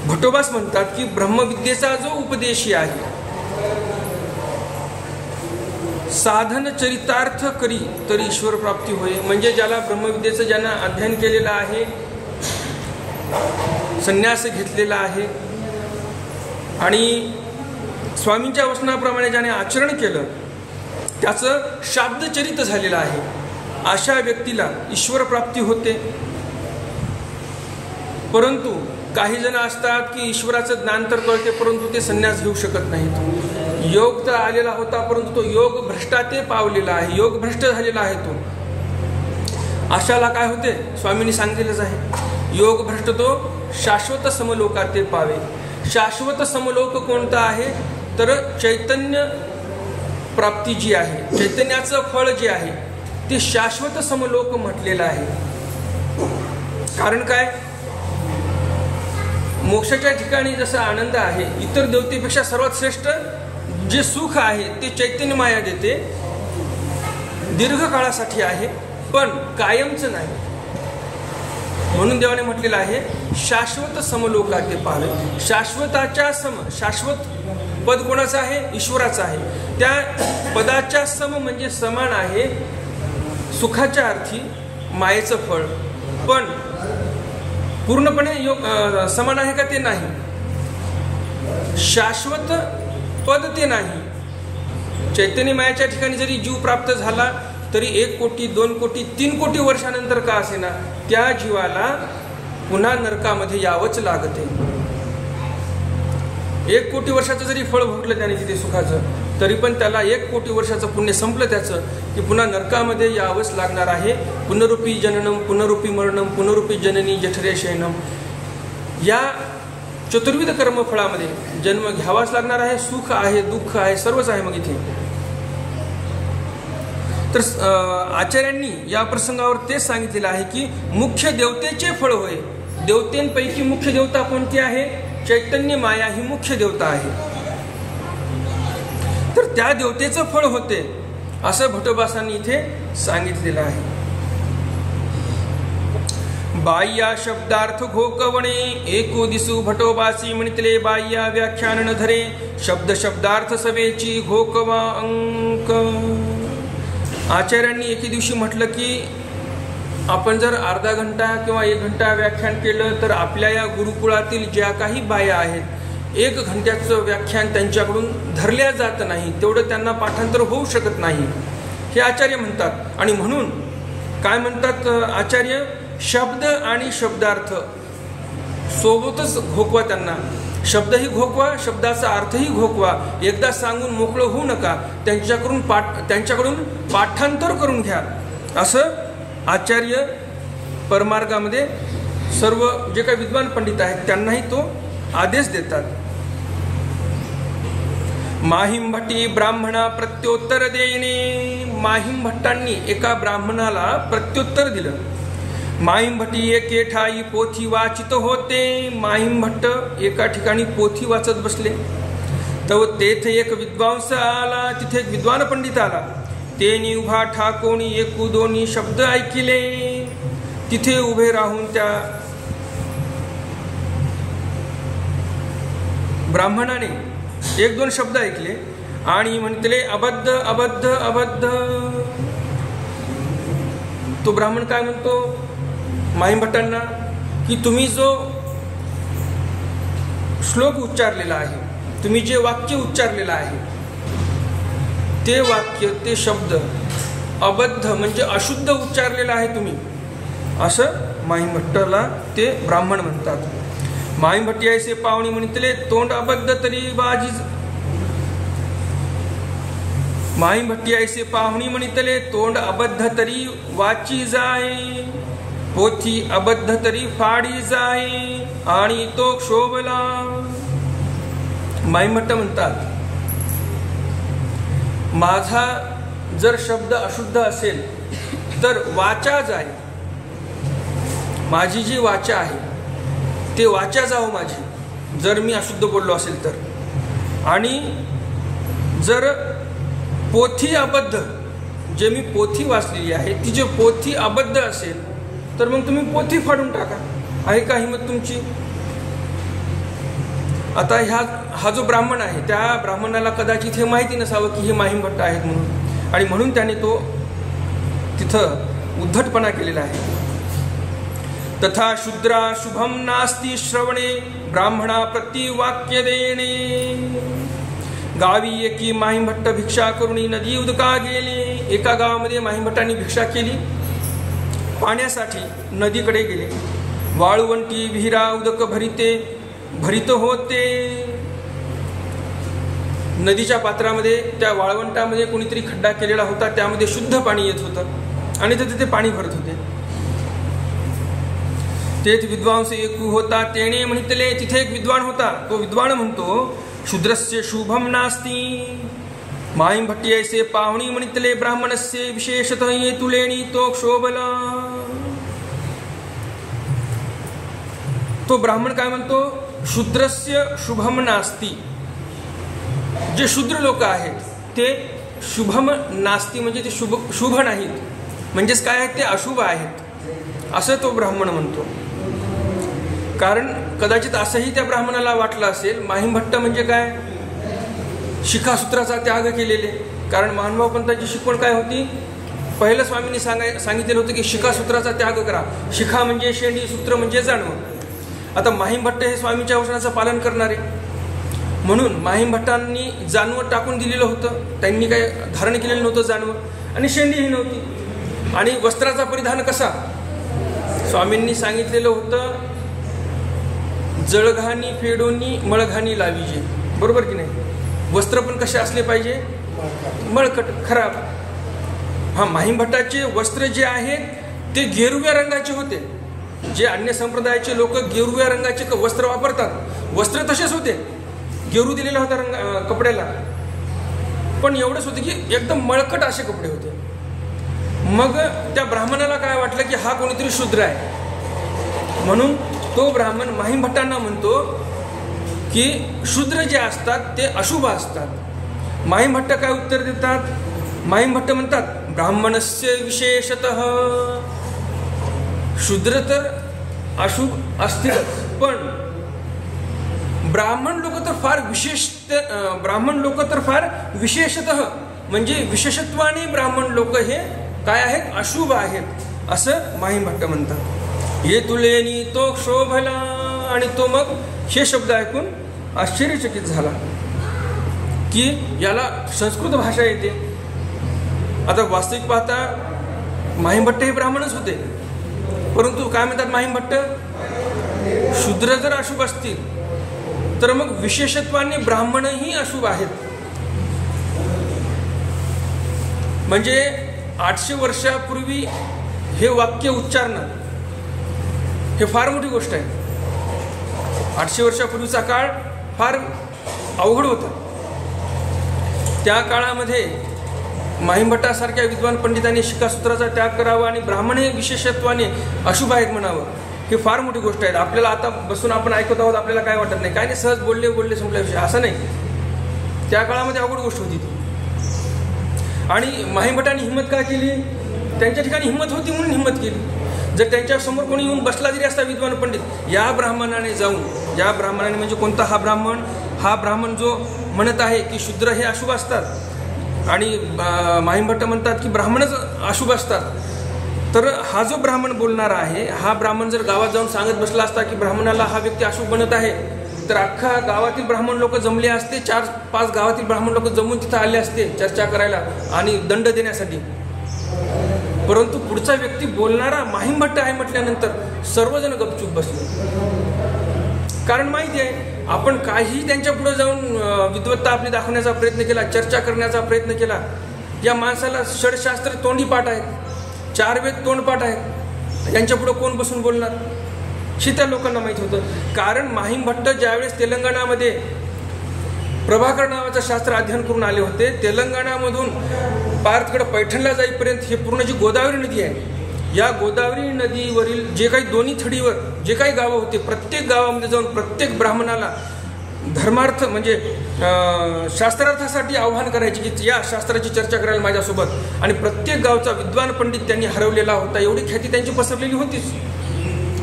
भटोबास म्हणतात की ब्रह्मविद्येचा जो उपदेशी आहे, साधन चरितार्थ करी तरी ईश्वर प्राप्ती होय. म्हणजे ज्याला ब्रह्मविद्येचं ज्यानं अध्ययन केलेलं आहे, संन्यास घेतलेला आहे आणि स्वामींच्या वचनाप्रमाणे ज्याने आचरण केलं, त्याचं शाब्दचरित झालेलं आहे, अशा व्यक्तीला ईश्वर प्राप्ती होते. परंतु काही जण असतात की ईश्वराचं ज्ञान तर कळते परंतु ते संन्यास घेऊ शकत नाहीत. योग तर आलेला होता परंतु तो योग भ्रष्टाते पावलेला आहे, योग भ्रष्ट झालेला आहे तो. अशाला काय होते? स्वामींनी सांगितलेलंच आहे, योग भ्रष्ट तो शाश्वत समलोकात ते पावे. शाश्वत समलोक कोणता आहे तर चैतन्य प्राप्ती जी आहे, चैतन्याचं फळ जे आहे ते शाश्वत समलोक म्हटलेलं आहे. कारण काय? मोक्षाच्या ठिकाणी जसा आनंद आहे, इतर देवतेपेक्षा सर्वात श्रेष्ठ जे सुख आहे ते चैतन्य माया देते, दीर्घ काळासाठी आहे पण कायमचं नाही. म्हणून देवाने म्हटलेलं आहे शाश्वत समलोकात ते पाहावे. शाश्वताच्या सम, शाश्वत पद कोणाचं आहे? ईश्वराचं आहे. त्या पदाच्या सम म्हणजे समान आहे सुखाच्या अर्थी मायेचं फळ, पण पूर्णपणे योग समान आहे का? ते नाही. शाश्वत पद ते नाही. चैतन्य मायाच्या ठिकाणी जरी जीव प्राप्त झाला तरी 1 कोटी 2 कोटी 3 कोटी वर्षानंतर का असेना त्या जीवाला पुन्हा नरकामध्ये यावंच लागते. 1 कोटी वर्षाचं जरी फळ भोगलं त्याने तिथे सुखाचं, तरी पण त्याला 1 कोटी वर्षाचं पुण्य संपलं त्याचं की पुन्हा नरकामध्ये यावंच लागणार आहे. पुनरुपी जननम पुनरुपी मरणम पुनरुपी जननी जठरे शयनम, या चतुर्विध कर्मफळामध्ये जन्म घ्यावाच लागणार आहे. सुख आहे, दुःख आहे, सर्वच आहे. मग इथे तर आचार्यांनी या प्रसंगावर तेच सांगितलेलं आहे की मुख्य देवतेचे फळ होय. देवतेंपैकी मुख्य देवता कोणती आहे? चैतन्य माया ही मुख्य देवता आहे. तर त्या देवतेचं फळ होते असं भटोबासांनी इथे सांगितलेलं आहे. बाह्या शब्दार्थ घोकवणे एको दिसू भटोबासी म्हणितले बाह्या व्याख्यान न धरे शब्द शब्दार्थ सवेची घोकवा अंक. आचार्यांनी एके दिवशी म्हटलं की आपण जर अर्धा घंटा किंवा 1 घंटा व्याख्यान केलं तर आपल्या या गुरुकुळातील ज्या काही बाया आहेत 1 घंट्याचं व्याख्यान त्यांच्याकडून धरल्या जात नाही, तेवढं त्यांना पाठांतर होऊ शकत नाही हे आचार्य म्हणतात. आणि म्हणून काय म्हणतात आचार्य, शब्द आणि शब्दार्थ सोबतच घोकवा. त्यांना शब्दही घोकवा, शब्दाचा अर्थही घोकवा. एकदा सांगून मोकळं होऊ नका, त्यांच्याकडून पाठांतर करून घ्या, असं आचार्य परमार्गामध्ये सर्व जे काही विद्वान पंडित आहेत त्यांनाही तो आदेश देतात. माहिम भट्टी ब्राह्मणा प्रत्युत्तर देणे. माहिम भट्टांनी एका ब्राह्मणाला प्रत्युत्तर दिलं. माहिम भट्टी एके ठाई पोथी वाचित होते. माहिम भट्ट एका ठिकाणी पोथी वाचत बसले. तर तेथे एक विद्वांस आला, तिथे एक विद्वान पंडित आला. तेनी उभा ठाकोणी एकू दोन्ही शब्द ऐकिले. तिथे उभे राहून त्या ब्राह्मणाने 1-2 शब्द ऐकले आणि म्हणतले अबद्ध अबद्ध अबद्ध. तो ब्राह्मण काय म्हणतो माहिम भट्टांना की तुम्ही जो श्लोक उच्चारलेला आहे, तुम्ही जे वाक्य उच्चारलेलं आहे ते वाक्य, ते शब्द अबद्ध म्हणजे अशुद्ध उच्चारलेलं आहे तुम्ही, असं माहिम भट्टाला ते ब्राह्मण म्हणतात. माहिम भट्टी ऐसे पाहुणी म्हणतले तोंड अबद्ध तरी बाजी. माहिम भट्टी ऐसे पाहुणी म्हणतले तोंड अबद्ध तरी वाची जाय. पोथी अबद्ध तरी फाडी जाय आणि तो क्षोभला. माहिम भट्ट म्हणतात माझा जर शब्द अशुद्ध असेल तर वाचा जाय. माझी जी वाचा आहे ते वाचा जावं माझी, जर मी अशुद्ध बोललो असेल तर. आणि जर पोथी अबद्ध, जे मी पोथी वाचलेली आहे ती जे पोथी अबद्ध असेल तर मग तुम्ही पोथी फाडून टाका. आहे का हिंमत तुमची? आता हा जो ब्राह्मण आहे त्या ब्राह्मणाला कदाचित हे माहिती नसावं की हे माहिम भट्ट आहेत म्हणून, आणि म्हणून त्याने तो तिथं उद्धटपणा केलेला आहे. तथा शूद्रा शुभम नास्ती श्रवणे ब्राह्मणा प्रतिवाक्य देणे. गावी एकी माहिम भट्ट भिक्षा करुणी नदी उदका गेले. एका गावामध्ये माहिम भट्टांनी भिक्षा केली, पाण्यासाठी नदीकडे गेले. वाळवंटी विहिरा उदक भरित होते. नदीच्या पात्रामध्ये त्या वाळवंटामध्ये कोणीतरी खड्डा केलेला होता, त्यामध्ये शुद्ध पाणी येत होतं आणि तिथे पाणी भरत होते. तेथ विद्वांस एकू होता तेणे म्हणितले. तिथे एक विद्वान होता, तो विद्वान म्हणतो शूद्रस्य शुभम नास्ती. माहिम भट्टी ऐसे पाहुणी म्हणितले ब्राह्मणस्य विशेषतः ये तुलेणी तो क्षोभला. तो ब्राह्मण काय म्हणतो शूद्रस्य शुभम नास्ती. जे शूद्र लोक आहेत ते शुभम नास्ती म्हणजे ते शुभ नाहीत, म्हणजेच काय आहेत ते अशुभ आहेत असं तो ब्राह्मण म्हणतो. कारण कदाचित असंही त्या ब्राह्मणाला वाटलं असेल माहिम भट्ट म्हणजे काय, शिखासूत्राचा त्याग केलेले. कारण महानुभाव पंथाची शिकवण काय होती, पहिलं स्वामींनी सांगितलेलं होतं की शिखासूत्राचा त्याग करा. शिखा म्हणजे शेंडी, सूत्र म्हणजे जाणवं. आता माहिम भट्ट हे स्वामींच्या वचनाचं पालन करणारे, म्हणून माहिम भट्टांनी जानवं टाकून दिलेलं होतं. त्यांनी काही धारण केलेलं नव्हतं जानवं, आणि शेंडीही नव्हती. आणि वस्त्राचा परिधान कसा, स्वामींनी सांगितलेलं होतं जळघाणी फेडोनी मळघाणी लावीजे. बरोबर की नाही? वस्त्र पण कसे असले पाहिजे, मळकट, खराब. हा माहिम भट्टाचे वस्त्र जे आहेत ते गेरुव्या रंगाचे होते. जे अन्य संप्रदायाचे लोक गेरुव्या रंगाचे वस्त्र वापरतात, वस्त्र तसेच होते, गेरू दिलेला होता कपड्याला, पण एवढंच होतं की एकदम मळकट असे कपडे होते. मग त्या ब्राह्मणाला काय वाटलं की हा कोणीतरी शूद्र आहे, म्हणून तो ब्राह्मण माहिम भट्टांना म्हणतो की शूद्र जे असतात ते अशुभ असतात. माहिम भट्ट काय उत्तर देतात, माहिम भट्ट म्हणतात ब्राह्मणस्य विशेषतः. शूद्र तर अशुभ असतीलच, पण ब्राह्मण लोक तर फार विशेषतः म्हणजे विशेषत्वाने ब्राह्मण लोक हे काय आहेत, अशुभ आहेत असं माहीमभट्ट म्हणतात. ये तुलेनी तो क्षोभला, आणि तो मग हे शब्द ऐकून आश्चर्यचकित झाला की याला संस्कृत भाषा येते. आता वास्तविक पाहता माहीमभट्ट हे ब्राह्मणच होते, परंतु काय म्हणतात माहीमभट्ट, शूद्र जर अशुभ असतील तर मग विशेषत्वाने ब्राह्मणही अशुभ आहेत. म्हणजे 800 वर्षापूर्वी हे वाक्य उच्चारणं हे फार मोठी गोष्ट आहे. 800 वर्षापूर्वीचा काळ फार अवघड होता. त्या काळामध्ये माहीमभट्टासारख्या विद्वान पंडितांनी शिकासूत्राचा त्याग करावा आणि ब्राह्मण हे विशेषत्वाने अशुभ आहेत म्हणावं, हे फार मोठी गोष्ट आहे. आपल्याला आता बसून आपण ऐकत आहोत, आपल्याला काय वाटत नाही, काय नाही, सहज बोलले संपल्या विषय, असं नाही. त्या काळामध्ये अवघड गोष्ट होती ती. आणि माहीमभट्टांनी हिंमत काय केली, त्यांच्या ठिकाणी हिंमत होती म्हणून हिंमत केली. जर त्यांच्यासमोर कोणी येऊन बसला जरी असता विद्वान पंडित, या ब्राह्मणाने जाऊन, या ब्राह्मणाने म्हणजे कोणता हा ब्राह्मण जो म्हणत आहे की शूद्र हे अशुभ असतात आणि माहीमभट्ट म्हणतात की ब्राह्मणच अशुभ असतात, तर हा जो ब्राह्मण बोलणारा आहे, हा ब्राह्मण जर गावात जाऊन सांगत बसला असता की ब्राह्मणाला हा व्यक्ती अशुभ बनत आहे, तर अख्खा गावातील ब्राह्मण लोक जमले असते, 4-5 गावातील ब्राह्मण लोक जमून तिथं आले असते चर्चा करायला आणि दंड देण्यासाठी. परंतु पुढचा व्यक्ती बोलणारा माहीमभट्ट आहे म्हटल्यानंतर सर्वजण गपचूप बसले. कारण माहिती आहे, आपण काही त्यांच्या पुढे जाऊन विद्वत्ता आपली दाखवण्याचा प्रयत्न केला, चर्चा करण्याचा प्रयत्न केला, या माणसाला षडशास्त्र तोंडी पाठ आहेत, 4 वेद तोंडपाठ आहेत, यांच्या पुढे कोण बसून बोलणार, हे त्या लोकांना माहित होतं. कारण माहीमभट्ट ज्यावेळेस तेलंगणामध्ये प्रभाकर नावाचं शास्त्र अध्ययन करून आले होते, तेलंगणामधून पार तिकडे पैठणला जाईपर्यंत हे पूर्ण जी गोदावरी नदी आहे, या गोदावरी नदीवरील जे काही दोन्ही थडीवर जे काही गावं होते, प्रत्येक गावामध्ये जाऊन प्रत्येक ब्राह्मणाला धर्मार्थ म्हणजे शास्त्रार्थासाठी आव्हान करायचे की या शास्त्राची चर्चा करायला माझ्यासोबत. आणि प्रत्येक गावचा विद्वान पंडित त्यांनी हरवलेला होता, एवढी ख्याती त्यांची पसरलेली होतीच.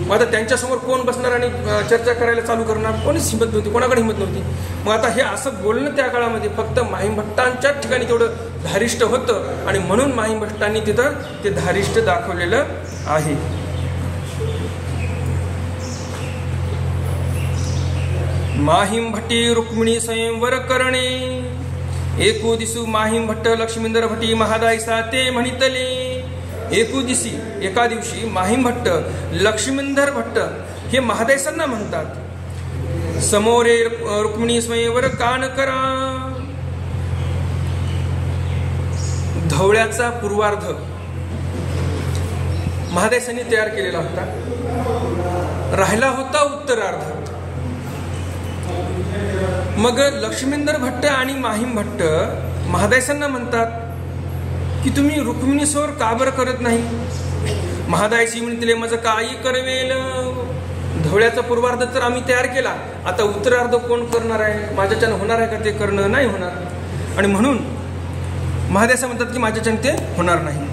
मग आता त्यांच्यासमोर कोण बसणार आणि चर्चा करायला चालू करणार, कोणीच हिंमत नव्हती, कोणाकडे हिंमत नव्हती. मग आता हे असं बोलणं त्या काळामध्ये फक्त माहीमभट्टांच्याच ठिकाणी तेवढं धारिष्ट होतं आणि म्हणून माहीमभट्टांनी तिथं ते धारिष्ट दाखवलेलं आहे. माहीमभट्टी रुक्मिणी स्वयंवर करणे, एकू दिसू माहीमभट्ट लक्ष्मींदर भट्टी महादायसा ते म्हणितले. एका दिवशी माहीमभट्ट लक्ष्मींधर भट्ट हे महादेसांना म्हणतात, समोरे रुक्मिणी स्वयंवर कान करा. धवळ्याचा पूर्वार्ध महादेसांनी तयार केलेला होता, राहिला होता उत्तरार्ध. मग लक्ष्मींधर भट्ट आणि माहीमभट्ट महादेसांना म्हणतात की तुम्ही रुक्मिणीसोर का बरं करत नाही. महादायसी म्हणते माझं काही करवेल, धवळ्याचा पूर्वार्ध तर आम्ही तयार केला, आता उत्तरार्ध कोण करणार आहे, माझ्याच्यानं होणार आहे का ते करणं, नाही होणार. आणि म्हणून महादेसा म्हणतात की माझ्याच्यानं ते होणार नाही.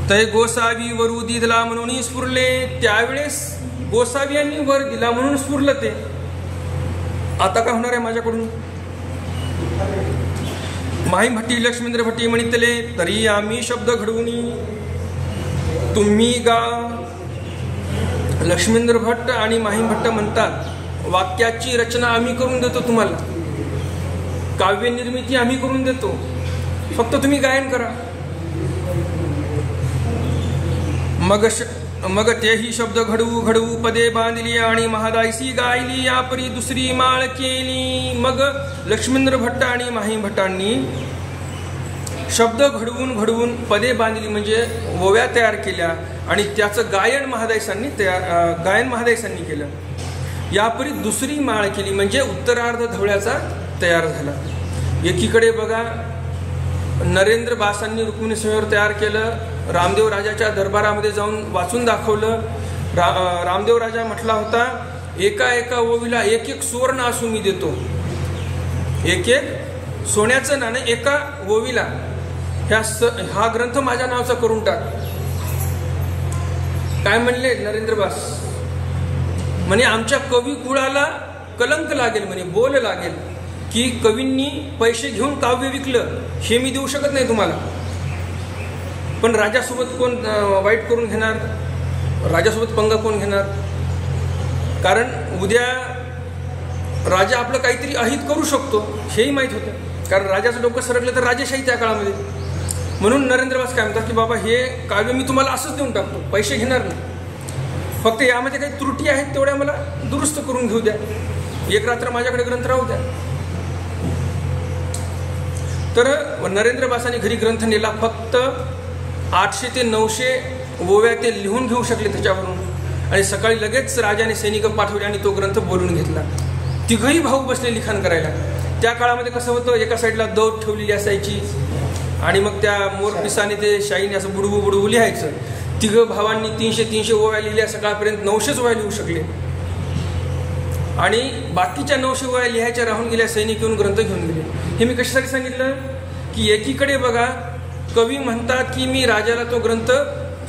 तय गोसावी वरू दिला म्हणून स्फुरले, त्यावेळेस गोसावी यांनी वर दिला म्हणून स्फुरलं ते. आता काय होणार आहे माझ्याकडून. माहीमभट्टी लक्ष्मींद्र भट्टी म्हणितले, तरी आम्ही शब्द घडवून तुम्ही गा. लक्ष्मींद्र भट्ट आणि माहीमभट्ट म्हणतात वाक्याची रचना आम्ही करून देतो, तुम्हाला काव्य निर्मिती आम्ही करून देतो, फक्त तुम्ही गायन करा. मग तेही शब्द घडवू पदे बांधली आणि महादायसी गायली, यापरी दुसरी माळ केली. मग लक्ष्मींद्र भट्ट आणि माहीमभट्टांनी शब्द घडवून पदे बांधली म्हणजे ओव्या तयार केल्या आणि त्याचं गायन महादायसांनी केलं. यापरी दुसरी माळ केली म्हणजे उत्तरार्ध धवळ्याचा तयार झाला. एकीकडे बघा नरेंद्र बासांनी रुक्मिणी स्वयंवर तयार केलं, रामदेव राजाच्या दरबारामध्ये जाऊन वाचून दाखवलं. रामदेव राजा म्हटला होता, एका ओवीला 1 सुवर्ण असू मी देतो, 1 सोन्याचं नाणं एका ओवीला, हा ग्रंथ माझ्या नावाचा करून टाक. काय म्हणले नरेंद्रबास म्हणे आमच्या कवी कुळाला कलंक लागेल, म्हणे बोल लागेल की कवींनी पैसे घेऊन काव्य विकलं, हे मी देऊ शकत नाही तुम्हाला. पण राजासोबत कोण वाईट करून घेणार, राजासोबत पंगा कोण घेणार? कारण उद्या राजा आपलं काहीतरी अहित करू शकतो हेही माहीत होतं, कारण राजाचं डोकं सरकलं तर राजेशाही त्या काळामध्ये. म्हणून नरेंद्रबास काय म्हणतात की बाबा हे काव्य मी तुम्हाला असंच देऊन टाकतो, पैसे घेणार नाही, फक्त यामध्ये काही त्रुटी आहेत तेवढ्या मला दुरुस्त करून घेऊ द्या, एक रात्र माझ्याकडे ग्रंथ राहू द्या. तर नरेंद्रबासांनी घरी ग्रंथ नेला. फक्त 800 ते 900 ओव्या ते लिहून घेऊ शकले त्याच्यावरून, आणि सकाळी लगेच राजाने सैनिक पाठवले आणि तो ग्रंथ बोलून घेतला. तिघही भाऊ बसले लिखाण करायला. त्या काळामध्ये कसं होतं, एका साईडला दौड ठेवलेली असायची आणि मग त्या मोरपिसाने ते शाईने असं बुडबू बुडबू लिहायचं. तिघं भावांनी 300 ओव्या लिहिल्या, सकाळपर्यंत 900 ओव्या लिहू शकले. आणि बाकीच्या 900 ओव्या लिहायच्या राहून गेल्या, सैनिक येऊन ग्रंथ घेऊन गेले. हे मी कशासाठी सांगितलं की एकीकडे बघा कवी म्हणतात की मी राजाला तो ग्रंथ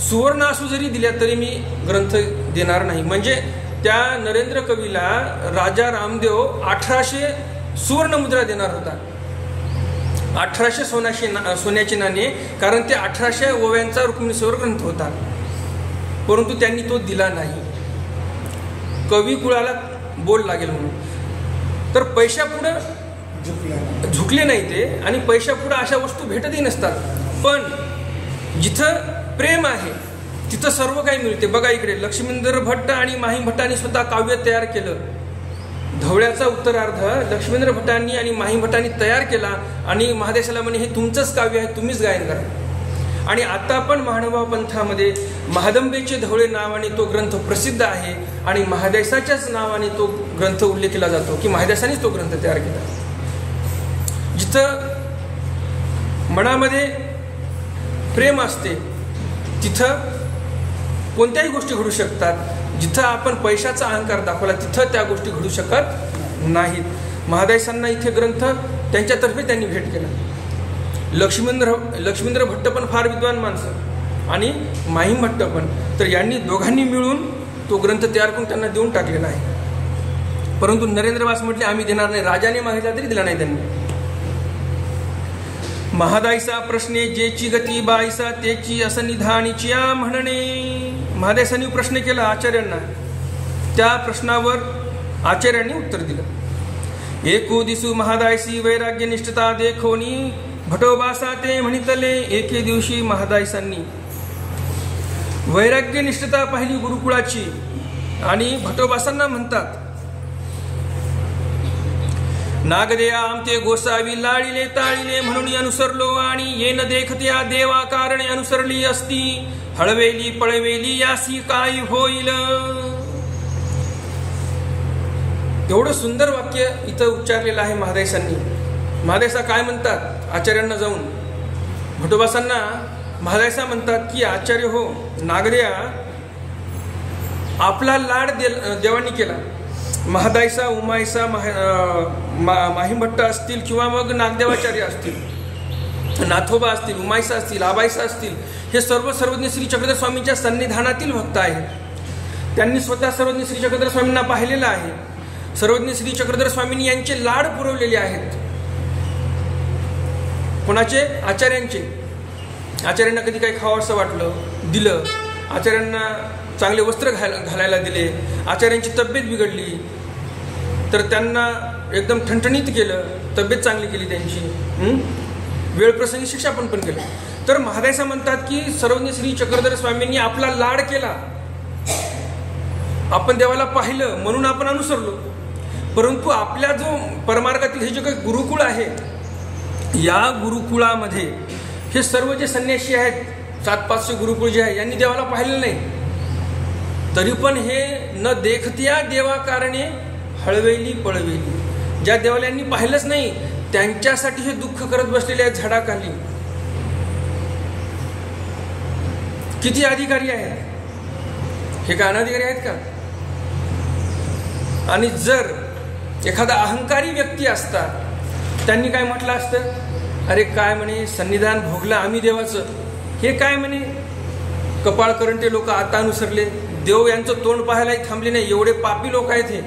सुवर्ण असू जरी दिल्या तरी मी ग्रंथ देणार नाही. म्हणजे त्या नरेंद्र कवीला राजा रामदेव 1800 सुवर्ण मुद्रा देणार होता, 1800 सोन्याचे नाणे, कारण ते 1800 ओव्यांचा रुक्मिणीश्वर ग्रंथ होता. परंतु त्यांनी तो दिला नाही, कवी कुळाला बोल लागेल म्हणून. तर पैशापुढं झुकले नाही ते, आणि पैशापुढं अशा वस्तू भेटतही नसतात. पण जिथं प्रेम आहे तिथं सर्व काही मिळते. बघा इकडे लक्ष्मींद्र भट्ट आणि माहीम भट्टांनी स्वतः काव्य तयार केलं. धवळ्याचा उत्तरार्ध लक्ष्मींद्र भट्टांनी आणि माहीम भट्टांनी तयार केला आणि महादेशाला म्हणे हे तुमचंच काव्य आहे, तुम्हीच गायन करा. आणि आता पण महानुभाव पंथामध्ये महादंबेचे धवळे नावाने तो ग्रंथ प्रसिद्ध आहे आणि महादेशाच्याच नावाने तो ग्रंथ उल्लेख केला जातो की महादेशानेच तो ग्रंथ तयार केला. जिथं मनामध्ये प्रेम असते तिथं कोणत्याही गोष्टी घडू शकतात. जिथं आपण पैशाचा अहंकार दाखवला तिथं त्या गोष्टी घडू शकत नाहीत. महादेशांना इथे ग्रंथ त्यांच्यातर्फे त्यांनी भेट केला. लक्ष्मींद्र भट्ट पण फार विद्वान माणसं आणि माहीम भट्ट पण, तर यांनी दोघांनी मिळून तो ग्रंथ तयार करून त्यांना देऊन टाकलेला आहे. परंतु नरेंद्रबास म्हटले आम्ही देणार नाही, राजाने मागितला तरी दिला नाही त्यांनी. महादायसा प्रश्ने जेची गती बायसा तेची असं निधानीची म्हणणे. महादेशांनी प्रश्न केला आचार्यांना, त्या प्रश्नावर आचार्यांनी उत्तर दिलं. एकू दिसू महादायसी वैराग्य निष्ठता देखोनी भटोबासा ते म्हणितले. एके दिवशी महादायसांनी वैराग्य निष्ठता पाहिली गुरुकुळाची आणि भटोबासांना म्हणतात नागदेया आमते गोसावी लाळिले ताळिले म्हणून अनुसरलो आणि येन देखत्या देवा कारणे अनुसरली असती. हळवेली पळवेली यासी काय होईल. एवढं सुंदर वाक्य इथं उच्चारलेलं आहे महादेशांनी. महादेशा काय म्हणतात आचार्यांना जाऊन, भटोबासांना महादेशा म्हणतात की आचार्य हो, नागदेया आपला लाड देवांनी केला. महादायसा उमायसा माहीमभट्ट असतील किंवा मग नागदेवाचार्य असतील, नाथोबा असतील, उमायसा असतील, आबायसा असतील, हे सर्व सर्वज्ञ श्री चक्रधर स्वामींच्या सन्निधानातील भक्त आहेत. त्यांनी स्वतः सर्वज्ञ श्री चक्रधर स्वामींना पाहिलेलं आहे. सर्वज्ञ श्री चक्रधर स्वामींनी यांचे लाड पुरवलेले आहेत. कोणाचे? आचार्यांचे. आचार्यांना कधी काही खावं असं वाटलं दिलं, आचार्यांना चांगले वस्त्र घालायला दिले, आचार्यांची तब्येत बिघडली तर त्यांना एकदम ठणठणीत केलं, तब्येत चांगली केली त्यांची, वेळप्रसंगी शिक्षापन पण केलं. तर महादेशा म्हणतात की सर्वज्ञ श्री चक्रधर स्वामींनी आपला लाड केला, आपण देवाला पाहिलं म्हणून आपण अनुसरलो. परंतु आपल्या जो परमार्गातील हे जे काही गुरुकुळ आहे, या गुरुकुळामध्ये हे सर्व जे संन्यासी आहेत, 700-500 गुरुकुळ जे आहे, यांनी देवाला पाहिलेलं नाही. तरी पण हे न देखत्या देवा कारणे हळवेली पळवेली, ज्या देवाला यांनी पाहिलंच नाही त्यांच्यासाठी हे दुःख करत बसलेले आहेत झाडाखाली. किती अधिकारी आहेत, हे का अनाधिकारी आहेत का? आणि जर एखादा अहंकारी व्यक्ती असता, त्यांनी काय म्हटलं असतं, अरे काय म्हणे सन्निधान भोगलं आम्ही देवाचं, हे काय म्हणे कपाळ करंटे लोक आता अनुसरले, देव यांचं तोंड पाहायलाही थांबले नाही, एवढे पापी लोक आहेत हे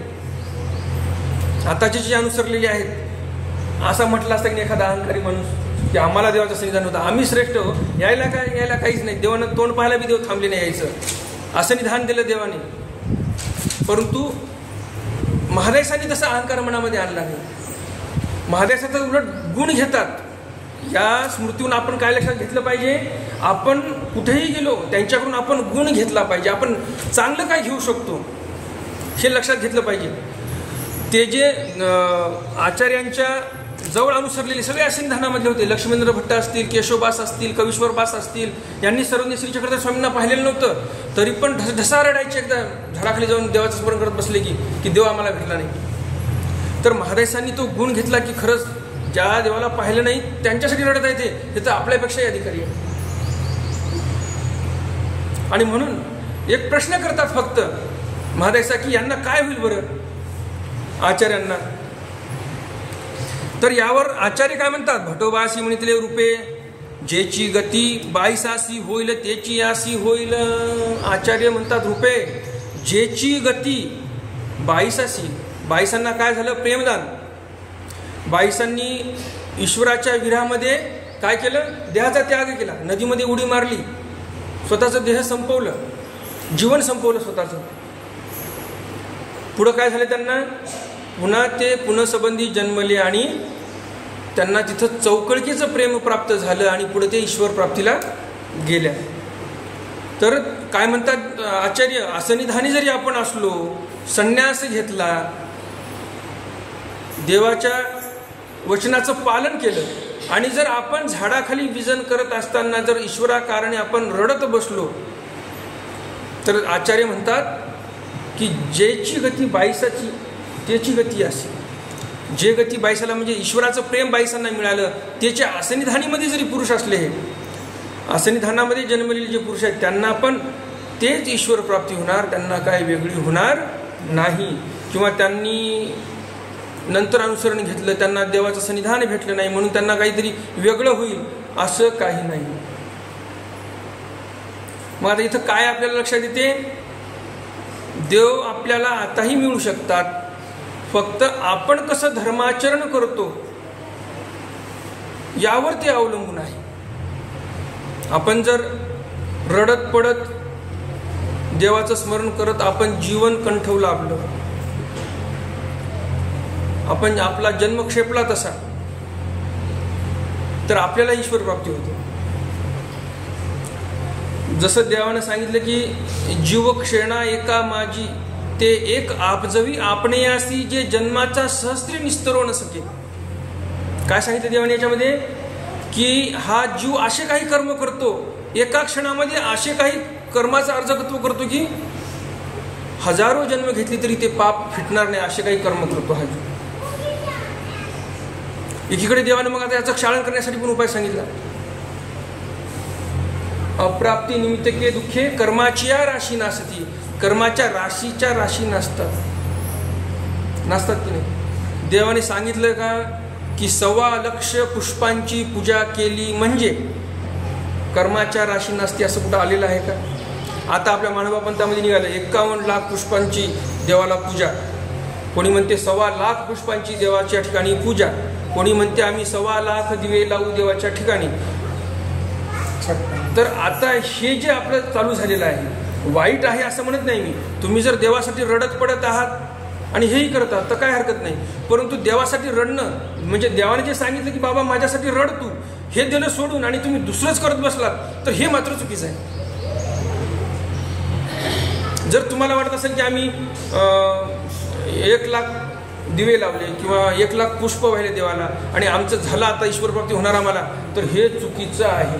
आताचे जे अनुसरलेले आहेत. असा म्हटलं असता की एखादा अहंकारी माणूस की आम्हाला देवाचं सन्निधान होतं, आम्ही श्रेष्ठ हो, यायला काहीच नाही, देवानं तोंड पाहायला बी देव थांबले नाही यायचं, असं निधान दिलं देवाने. परंतु महादेशांनी तसा अहंकार मनामध्ये आणला नाही. महादेशाचा उलट गुण घेतात. या स्मृतीहून आपण काय लक्षात घेतलं पाहिजे, आपण कुठेही गेलो त्यांच्याकडून आपण गुण घेतला पाहिजे, आपण चांगलं काय घेऊ शकतो हे लक्षात घेतलं पाहिजे. ते जे आचार्यांच्या जवळ अनुसरलेले सगळे सन्निधानामधले होते, लक्ष्मींद्र भट्ट असतील, केशवबास असतील, कवीश्वरबास असतील, यांनी सर्वांनी श्री चक्रधर स्वामींना पाहिलेलं नव्हतं, तरी पण ढसा रडायचे एकदा झाडाखाली जाऊन देवाचं स्मरण करत बसले की देव आम्हाला भेटला नाही. तर महादेशांनी तो गुण घेतला की खरंच ज्या देवाला पाहिलं नाही त्यांच्यासाठी रडत आहे ते तर आपल्यापेक्षाही अधिकारी आहे. आणि म्हणून एक प्रश्न करतात फक्त महादेशा की यांना काय होईल बरं आचार्यांना. तर यावर आचार्य काय म्हणतात, भटोबासी म्हणितले रूपे जेची गती बाईसासी होईल तेची यासी होईल. आचार्य म्हणतात रूपे जेची गती बाईसासी, बाईसांना काय झालं, प्रेमदान. बाईसांनी ईश्वराच्या विरहामध्ये काय केलं, देहाचा त्याग केला, नदीमध्ये उडी मारली, स्वतःचं देह संपवलं, जीवन संपवलं स्वतःचं. पुढं काय झालं, त्यांना पुन्हा ते पुनःसंबंधी जन्मले आणि त्यांना तिथं चौकळकीचं प्रेम प्राप्त झालं आणि पुढे ते ईश्वर प्राप्तीला गेल्या. तर काय म्हणतात आचार्य, असनिधानी जरी आपण असलो, संन्यास घेतला, देवाच्या वचनाचं पालन केलं आणि जर आपण झाडाखाली विजन करत असताना जर ईश्वराकारणे आपण रडत बसलो, तर आचार्य म्हणतात की जेची गती बाईसाची त्याची गती असे. जे गती बाईसाला म्हणजे ईश्वराचं प्रेम बाईसांना मिळालं, त्याच्या असनिधानीमध्ये जरी पुरुष असले, हे असनिधानामध्ये जन्मलेले जे पुरुष आहेत त्यांना पण तेच ईश्वर प्राप्ती होणार, त्यांना काय वेगळी होणार नाही. किंवा त्यांनी नंतर अनुसरण घेतलं, त्यांना देवाचं सन्निधान भेटलं नाही म्हणून त्यांना काहीतरी वेगळं होईल असं काही नाही. मग आता इथं काय आपल्याला लक्षात येते, देव आपल्याला आताही मिळू शकतात, फक्त आपण कसं धर्माचरण करतो यावर ते अवलंबून आहे. आपण जर रडत पडत देवाचं स्मरण करत आपण जीवन कंठवलं, आपण आपला जन्म क्षेपला तसा, तर आपल्याला ईश्वर प्राप्ती होते. जसं देवानं सांगितलं की जीव क्षेणा एका माझी ते एक आपजवी आपणेयासी जे जन्माचा सहस्त्री निस्तरो न सके. काय सांगितलं देवाने याच्यामध्ये की हा जीव असे काही कर्म करतो, एका क्षणामध्ये असे काही कर्माचं अर्जकत्व करतो की हजारो जन्म घेतली तरी ते पाप फिटणार नाही, असे काही कर्म करतो हा जीव. एकीकडे देवाने मग आता याचं क्षालन करण्यासाठी पण उपाय सांगितला. अप्राप्ती निमित्तके दुःखे कर्माची या राशी नासती. कर्माच्या राशी नसतात की नाही. देवाने सांगितलं का की 1.25 पुष्पांची पूजा केली म्हणजे कर्माच्या राशी नसते, असं कुठं आलेलं आहे का. आता आपल्या मानवपंथामध्ये निघालं 51 लाख पुष्पांची देवाला पूजा, कोणी म्हणते 1.25 लाख पुष्पांची देवाच्या ठिकाणी पूजा, कोणी म्हणते आम्ही 1.25 लाख दिवे लावू देवाच्या ठिकाणी. तर आता हे जे आपलं चालू झालेलं आहे वाईट आहे असं म्हणत नाही मी. तुम्ही जर देवासाठी रडत पडत आहात आणि हेही करत आहात तर काय हरकत नाही, परंतु देवासाठी रडणं म्हणजे देवाने जे सांगितलं की बाबा माझ्यासाठी रड तू, हे दिलं सोडून आणि तुम्ही दुसरंच करत बसलात तर हे मात्र चुकीचं आहे. जर तुम्हाला वाटत असेल की आम्ही 1 लाख दिवे लावले किंवा 1 लाख पुष्प वाहिले देवाला आणि आमचं झालं आता ईश्वर प्राप्ती होणार आम्हाला, तर हे चुकीचं आहे.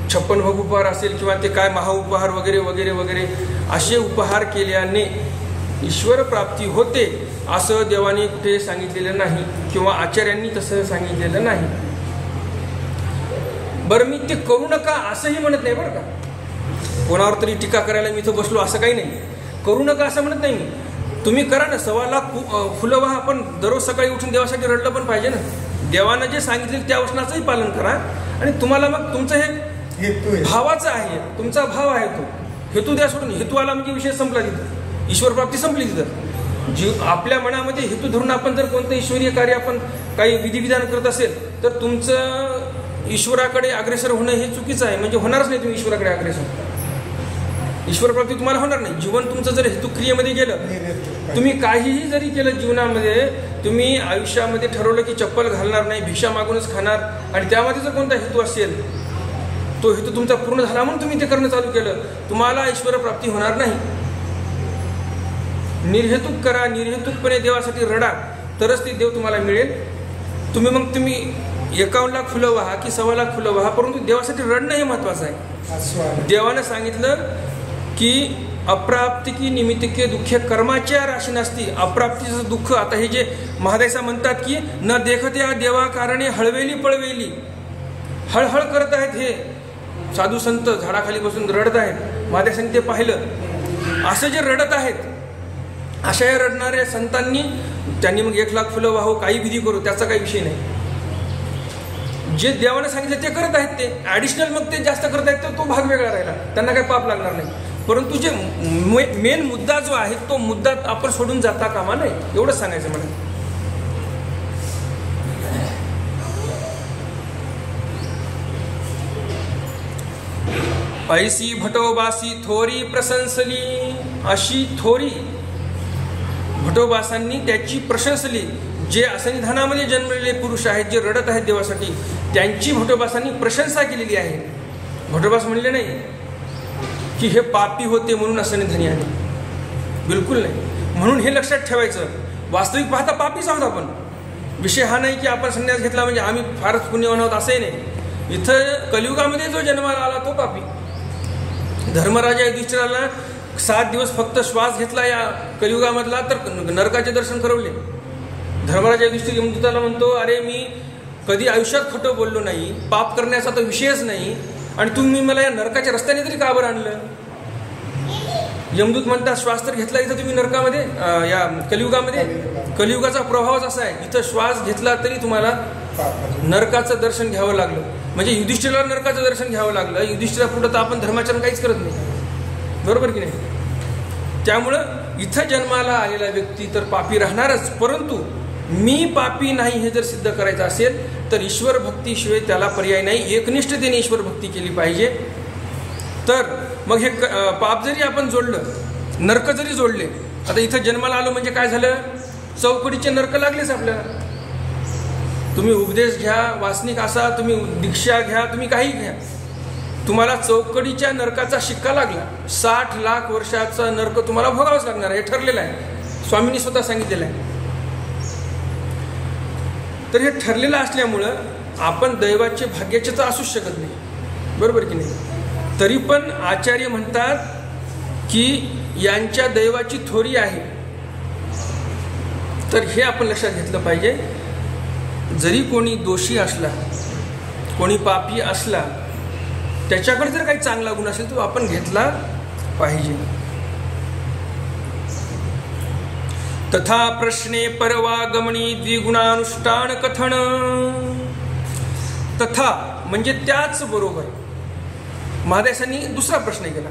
56 भोग उपहार असेल किंवा ते काय महाउपहार वगैरे वगैरे वगैरे असे उपहार केल्याने ईश्वर प्राप्ती होते असं देवाने कुठे सांगितलेलं नाही किंवा आचार्यांनी तसं सांगितलेलं नाही. बरं मी ते करू नका असंही म्हणत नाही बरं का, कोणावर तरी टीका करायला मी इथं बसलो असं काही नाही. करू नका असं म्हणत नाही मी, तुम्ही करा ना. 1.25 लाख फुलं वाहा, आपण दररोज सकाळी उठून देवासाठी रडलं पण पाहिजे ना. देवानं जे सांगितले त्या वचनाचंही पालन करा आणि तुम्हाला मग तुमचं हे हेतू आहे. भावाचा आहे, तुमचा भाव आहे तो. हेतू द्या सोडून, हेतू आला म्हणजे विषय संपला तिथं, ईश्वर प्राप्ती संपली तिथं. जीव आपल्या मनामध्ये हेतू धरून आपण जर कोणतं ईश्वरीय कार्य आपण काही विधिविधान करत असेल तर तुमचं ईश्वराकडे अग्रेसर होणं हे चुकीचं आहे. म्हणजे होणारच नाही तुम्ही ईश्वराकडे अग्रेसर, ईश्वर प्राप्ती तुम्हाला होणार नाही. जीवन तुमचं जर हेतू क्रियेमध्ये गेलं, तुम्ही काहीही जरी केलं जीवनामध्ये, तुम्ही आयुष्यामध्ये ठरवलं की चप्पल घालणार नाही, भिक्षा मागूनच खाणार, आणि त्यामध्ये जर कोणता हेतू असेल, तो हेतू तुमचा पूर्ण झाला म्हणून तुम्ही ते करणं चालू केलं, तुम्हाला ईश्वर प्राप्ती होणार नाही. निर्हेतुक करा, निर्हेतुकपणे देवासाठी रडा, तरच ते देव तुम्हाला मिळेल. तुम्ही 51 लाख फुलं वाहा की 1.25 लाख फुलं वाहा, परंतु देवासाठी रडणं हे महत्वाचं आहे. देवानं सांगितलं की अप्राप्तिकी निमित्तिके दुःखे कर्माच्या राशी नसती. अप्राप्तीचं दुःख, आता हे जे महादेसा म्हणतात की न देखत्या देवा कारणे हळवेली पळवेली, हळहळ करत आहेत हे साधू संत, झाडाखाली बसून रडत आहेत. महादेसांनी ते पाहिलं. असं जे रडत आहेत, अशा या रडणाऱ्या संतांनी, त्यांनी मग 1 लाख फुलं वाहू, काही विधी करू, त्याचा काही विषय नाही. जे देवाने सांगितलं ते करत आहेत, ते ॲडिशनल मग ते जास्त करत आहेत, तो भाग वेगळा राहिला, त्यांना काही पाप लागणार नाही. परंतु जे मेन मुद्दा जो आहे तो मुद्दा आपण सोडून जाता कामा नाही, एवढंच सांगायचं मला. ऐसी भटोबासी थोरी प्रशंसली, अशी थोरी भटोबासांनी त्याची प्रशंसली. जे असनिधानामध्ये जन्मलेले पुरुष आहेत, जे रडत आहेत देवासाठी, त्यांची भटोबासांनी प्रशंसा केलेली आहे. भटोबास म्हणले नाही की हे पापी होते म्हणून असनिधानी आले, बिलकुल नाही. म्हणून हे लक्षात ठेवायचं, वास्तविक पाहता पापीच आहोत आपण. विषय हा नाही की आपण संन्यास घेतला म्हणजे आम्ही फारच पुण्यवान आहोत, असंही नाही. इथं कलियुगामध्ये जो जन्माला आला तो पापी. धर्मराजा युधिष्ठिराला 7 दिवस फक्त श्वास घेतला या कलियुगामधला तर नरकाचे दर्शन करवले. धर्मराजा युधिष्ठिर यमदूताला म्हणतो, अरे मी कधी आयुष्यात खोटं बोललो नाही, पाप करण्याचा तर विषयच नाही, आणि तुम्ही मला या नरकाच्या रस्त्याने तरी का बरं आणलं. यमदूत म्हणतात, श्वास तर घेतला इथं तुम्ही नरकामध्ये, या कलियुगामध्ये. कलियुगाचा प्रभावच असा आहे, इथं श्वास घेतला तरी तुम्हाला नरकाचं दर्शन घ्यावं लागलं. म्हणजे युधिष्ठिराला नरकाचं दर्शन घ्यावं लागलं. युधिष्ठिरा पुढं तर आपण धर्माचरण काहीच करत नाही, बरोबर की नाही. त्यामुळं इथं जन्माला आलेला व्यक्ती तर पापी राहणारच, परंतु मी पापी नाही हे जर सिद्ध करायचं असेल तर ईश्वर भक्तीशिवाय त्याला पर्याय नाही. एकनिष्ठतेने ईश्वर भक्ती केली पाहिजे. तर मग हे पाप जरी आपण जोडलं, नरक जरी जोडले, आता इथं जन्माला आलो म्हणजे काय झालं, चौकडीचे नरक लागलेच आपल्याला. तुम्ही उपदेश घ्या, वासनिक असा, तुम्ही दीक्षा घ्या, तुम्ही काही घ्या, तुम्हाला चौकडीच्या नरकाचा शिक्का लागला. 60 लाख वर्षाचा नरक तुम्हाला भोगावंच लागणार, हे ठरलेलं आहे, स्वामींनी स्वतः सांगितलेलं आहे. तर हे ठरलेलं असल्यामुळं आपण दैवाचे भाग्याचे तर असूच शकत नाही, बरोबर की नाही. तरी पण आचार्य म्हणतात की यांच्या दैवाची थोरी आहे. तर हे आपण लक्षात घेतलं पाहिजे. जरी कोणी दोषी असला, कोणी पापी असला, त्याच्याकडे जर काही चांगला गुण असेल तो आपण घेतला पाहिजे. तथा प्रश्ने परवागमनी द्विगुणानुष्ठान कथन. तथा म्हणजे त्याच बरोबर महादेसांनी दुसरा प्रश्न केला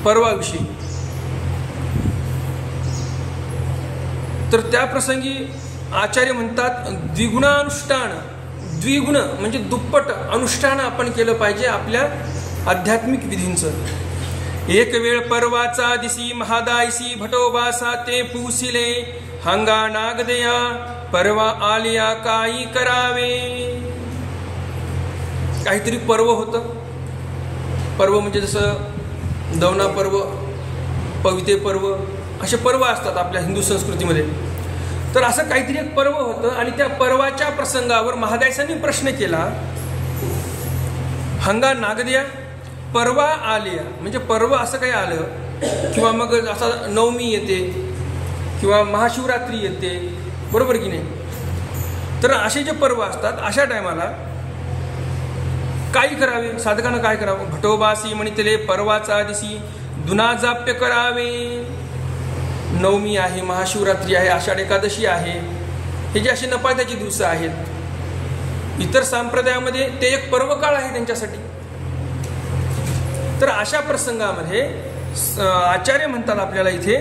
परवाविषयी. तर त्या प्रसंगी आचार्य म्हणतात द्विगुणानुष्ठान. द्विगुण म्हणजे दुप्पट अनुष्ठान आपण केलं पाहिजे आपल्या आध्यात्मिक विधींचं. एक वेळ परवाचा दिसी महादायसी भटोबासा ते पुसिले हंगा नागदया परवा आलिया काही करावे. काहीतरी पर्व होतं. पर्व म्हणजे जसं दवना पर्व, पविते पर्व, असे पर्व असतात आपल्या हिंदू संस्कृतीमध्ये. तर असं काहीतरी एक पर्व होतं आणि त्या पर्वाच्या प्रसंगावर महादायसांनी प्रश्न केला. हंगा नागदया परवा आलिया म्हणजे पर्व असं काही आलं, किंवा मग असा नवमी येते किंवा महाशिवरात्री येते, बरोबर की नाही. तर असे जे पर्व असतात अशा टायमाला काय करावे, साधकानं काय करावं. भटोबासी म्हणितले परवाचा दिसी दुनाजाप्य करावे. नवमी आहे, महाशिवरात्री आहे, आषाढ एकादशी आहे, हे जे असे नपाळत्याचे दिवस आहेत. इतर संप्रदायामध्ये ते एक पर्व काळ आहे त्यांच्यासाठी. तर अशा प्रसंगामध्ये आचार्य म्हणतात आपल्याला इथे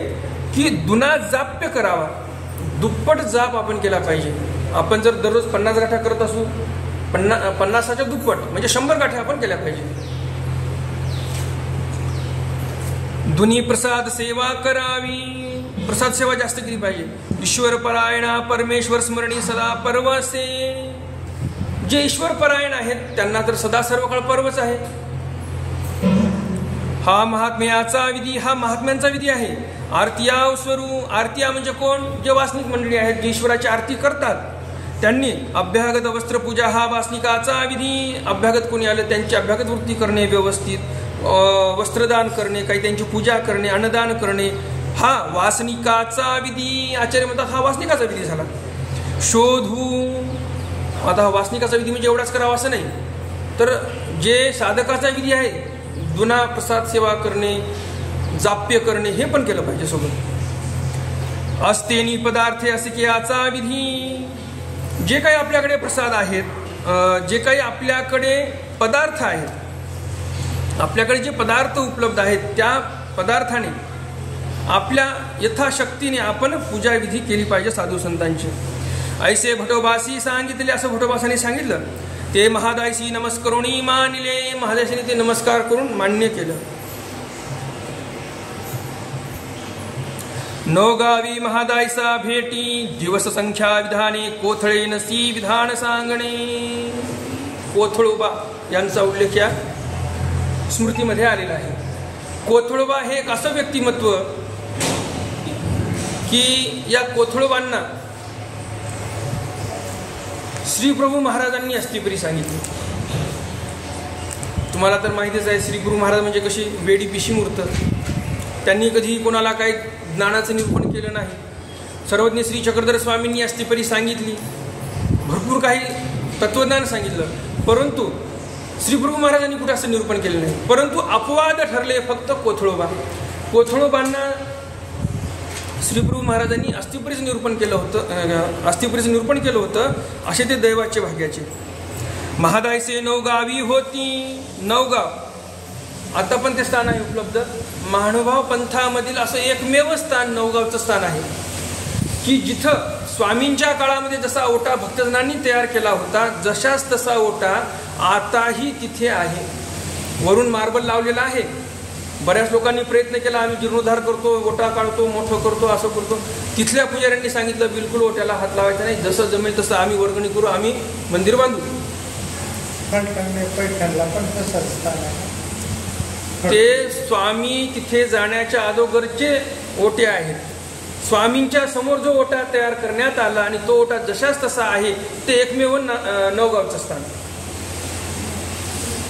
की दुना जाप्य करावा, दुप्पट जाप आपण केला पाहिजे. आपण जर दररोज 50 गाठा करत असू, 50च्या दुप्पट म्हणजे 100 गाठ्या आपण केल्या पाहिजे. धुनी प्रसाद सेवा करावी, प्रसाद सेवा जास्त केली पाहिजे. ईश्वर परायणा परमेश्वर स्मरणी सदा पर्वसे. जे ईश्वर परायण आहेत त्यांना तर सदा सर्व काळ पर्वच आहे. हा महात्म्याचा विधी, हा महात्म्यांचा विधी आहे. आरतिया स्वरू, आरतिया म्हणजे कोण? जे वासनिक मंडळी आहेत, जे ईश्वराची आरती करतात त्यांनी अभ्यागत वस्त्रपूजा हा वासनिकाचा विधी. अभ्यागत कोणी आले त्यांची अभ्यागत वृत्ती करणे, व्यवस्थित वस्त्रदान करणे, काही त्यांची पूजा करणे, अन्नदान करणे, हा वासनिकाचा विधी. आचार्य म्हणतात हा वासनिकाचा विधी झाला. शोधू, आता हा वासनिकाचा विधी म्हणजे एवढाच करावा असं नाही, तर जे साधकाचा विधी आहे, दुना प्रसाद सेवा करणे, जाप्य करणे, हे पण केलं पाहिजे सोबत. अस्तेनी पदार्थे असिकेयाचा विधी. जे काही आपल्याकडे प्रसाद आहेत, जे काही आपल्याकडे पदार्थ आहेत, आपल्याकडे जे पदार्थ उपलब्ध आहेत त्या पदार्थाने आपल्या यथाशक्तीने आपण पूजाविधी केली पाहिजे साधू संतांची. ऐसे भटोबासी सांगितले, असं भटोबासाने सांगितलं. ते महादायसी नमस्करुणी मानिले, महादायसीने ते नमस्कार करून मान्य केलं. नवगावी महादायसा भेटी, दिवस संख्या विधाने कोथळे नसी विधान सांगणे. कोथळोबा यांचा उल्लेख या स्मृतीमध्ये आलेला आहे. कोथळोबा हे एक असं व्यक्तिमत्व की या कोथळोबांना श्री प्रभू महाराजांनी अस्तिपरी सांगितले. तुम्हाला तर माहितीच आहे, श्री गुरु महाराज म्हणजे कशी वेडी पिशी मूर्त. त्यांनी कधी कोणाला काही ज्ञानाचं निरूपण केलं नाही. सर्वज्ञ श्री चक्रधर स्वामींनी अस्तिपरी सांगितली, भरपूर काही तत्वज्ञान सांगितलं, परंतु श्री प्रभू महाराजांनी कुठे असं निरूपण केलं नाही. परंतु अपवाद ठरले फक्त कोथळोबा. कोथळोबांना श्री प्रभू महाराजांनी अस्तिपरीचं निरूपण केलं होतं, अस्तिपरीचं निरूपण केलं होतं, असे ते दैवाचे भाग्याचे. महादायसे नवगावी होती. नवगाव आता पण ते स्थान आहे उपलब्ध. महानुभाव पंथामधील असं एकमेव स्थान नवगावचं स्थान आहे की जिथं स्वामींच्या काळामध्ये जसा ओटा भक्तजनांनी तयार केला होता, जशाच तसा ओटा आताही तिथे आहे. वरून मार्बल लावलेला आहे. बऱ्याच लोकांनी प्रयत्न केला, आम्ही जीर्णोद्धार करतो, ओटा काढतो, मोठं करतो, असं करतो. तिथल्या पुजाऱ्यांनी सांगितलं बिलकुल ओट्याला हात लावायचा नाही, जसं जमेल तसं आम्ही वर्गणी करू, आम्ही मंदिर बांधू. ते स्वामी तिथे जाण्याच्या अगोदरचे ओटे आहेत. स्वामींच्या समोर जो ओटा तयार करण्यात आला आणि तो ओटा जशाच तसा आहे, ते एकमेव नवगावचं स्थान.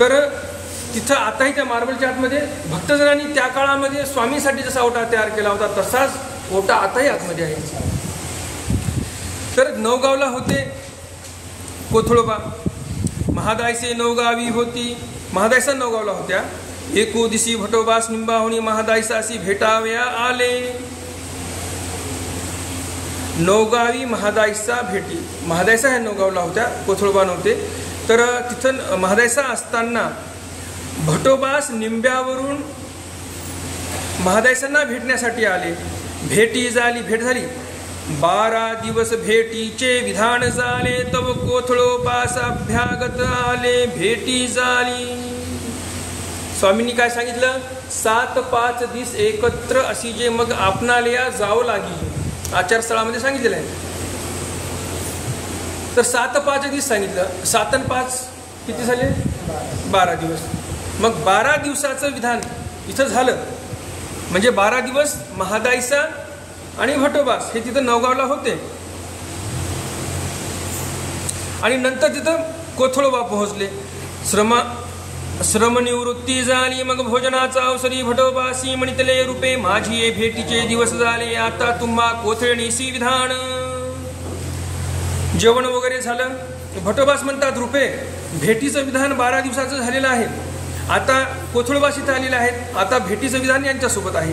तर तिथं आताही त्या मार्बलच्या आतमध्ये भक्तजनांनी त्या काळामध्ये स्वामींसाठी जसा ओटा तयार केला होता तसाच ओटा आताही आतमध्ये आहे. तर नवगावला होते कोथळोबा. महादायसे नवगावी होती. महादायसा नवगावला होत्या. एको दिसी भटोबास निंबाहुनी महादायसासी भेटाव्या आले. नवगावी महादायसा भेटी. महादायसा ह्या नवगावला होत्या, कोथळोबा नव्हते. तर तिथं महादायसा असताना भटोबास निंब्यावरून महादायसांना भेटण्यासाठी आले. भेट झाली. 12 दिवस भेटीचे विधान झाले. तव कोथळोबास अभ्यागत आले. भेटी झाली. स्वामींनी काय सांगितलं? 7-5 दिवस एकत्र अशी जे मग आपणाला जावं लागी, आचारस्थळामध्ये सांगितलेलं आहे. तर 7-5 दिवस सांगितलं. 7 आणि 5 किती झाले? 12 दिवस. मग 12 दिवसाचं विधान इथं झालं. म्हणजे 12 दिवस महादायसा आणि भटोबास हे तिथं नवगावला होते. आणि नंतर तिथं कोथळोबा पोहोचले. श्रमनिवृत्ती झाली. मग भोजनाचा अवसरी भटोबासी म्हणितले रूपे माझी ये भेटीचे दिवस झाले. आता तुम्हा कोथळणीसी विधान. जेवण वगैरे झालं. भटोबास म्हणतात रूपे भेटीचं विधान 12 दिवसाचं झालेलं आहे. आता कोथळोबास इथं आलेले आहेत. आता भेटीचं विधान यांच्यासोबत आहे.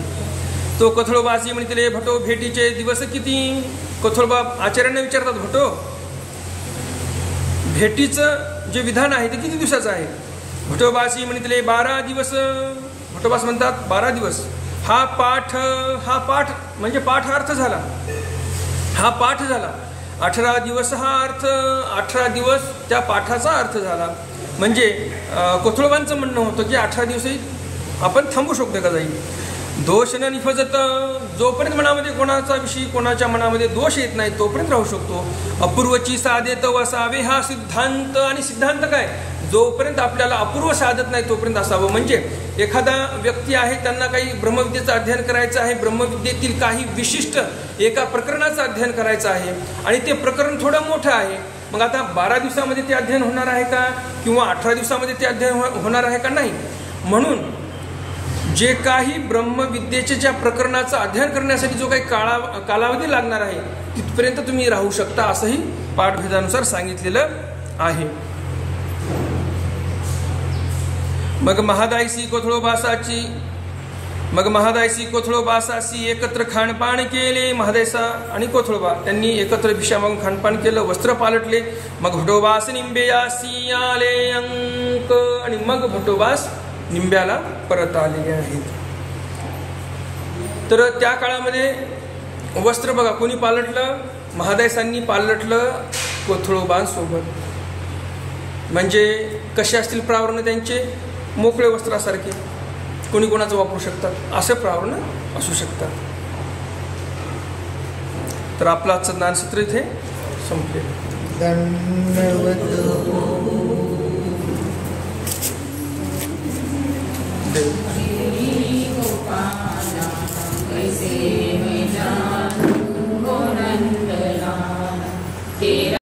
तो कोथळोबासी म्हणितले भटो भेटीचे दिवस किती? कोथळोबा आचार्यांना विचारतात, भटो भेटीचं जे विधान आहे ते किती दिवसाचं आहे? भटोबासी म्हणितले 12 दिवस. भटोबास म्हणतात 12 दिवस. हा पाठ म्हणजे पाठार्थ झाला. हा पाठ झाला. 18 दिवस हा अर्थ, 18 दिवस त्या पाठाचा अर्थ झाला. म्हणजे कोथळबांचं म्हणणं होतं की 18 दिवसही आपण थांबू शकतो का जाईल. दोष न निफजत, जोपर्यंत मनामध्ये कोणाचा विषयी कोणाच्या मनामध्ये दोष येत नाही तोपर्यंत राहू शकतो. अपूर्वची साधेत वसावे हा सिद्धांत. आणि सिद्धांत काय, जोपर्यंत आपल्याला अपूर्व साधत नाही तोपर्यंत असावं. म्हणजे एखादा व्यक्ती आहे, त्यांना काही ब्रह्मविद्येचं अध्ययन करायचं आहे, ब्रह्मविद्येतील काही विशिष्ट एका प्रकरणाचं अध्ययन करायचं आहे आणि ते प्रकरण थोडं मोठं आहे. मग आता 12 दिवसामध्ये ते अध्ययन होणार आहे का, किंवा 18 दिवसामध्ये ते अध्ययन होणार आहे का, नाही. म्हणून जे काही ब्रह्मविद्येच्या ज्या प्रकरणाचं अध्ययन करण्यासाठी जो काही कालावधी लागणार आहे तिथपर्यंत तुम्ही राहू शकता, असंही पाठभेदानुसार सांगितलेलं आहे. मग महादायसी कोथळोबासाची एकत्र खाणपान केले. महादायसा आणि कोथळोबा त्यांनी एकत्र भिक्षा मागून खाणपान केलं, वस्त्र पालटले. मग भटोबास निंबेयासी आले अंक. आणि मग भटोबास निंब्याला परत आलेले आहेत. तर त्या काळामध्ये वस्त्र बघा कोणी पालटलं, महादायसांनी पालटलं कोथळोबांसोबत. म्हणजे कसे असतील प्रावरण त्यांचे, मोकळे वस्त्रासारखे, कोणी कोणाचं वापरू शकतात असे प्रावरण असू शकतात. तर आपलं आजचं ज्ञानसूत्र इथे संपले. धन्यवाद.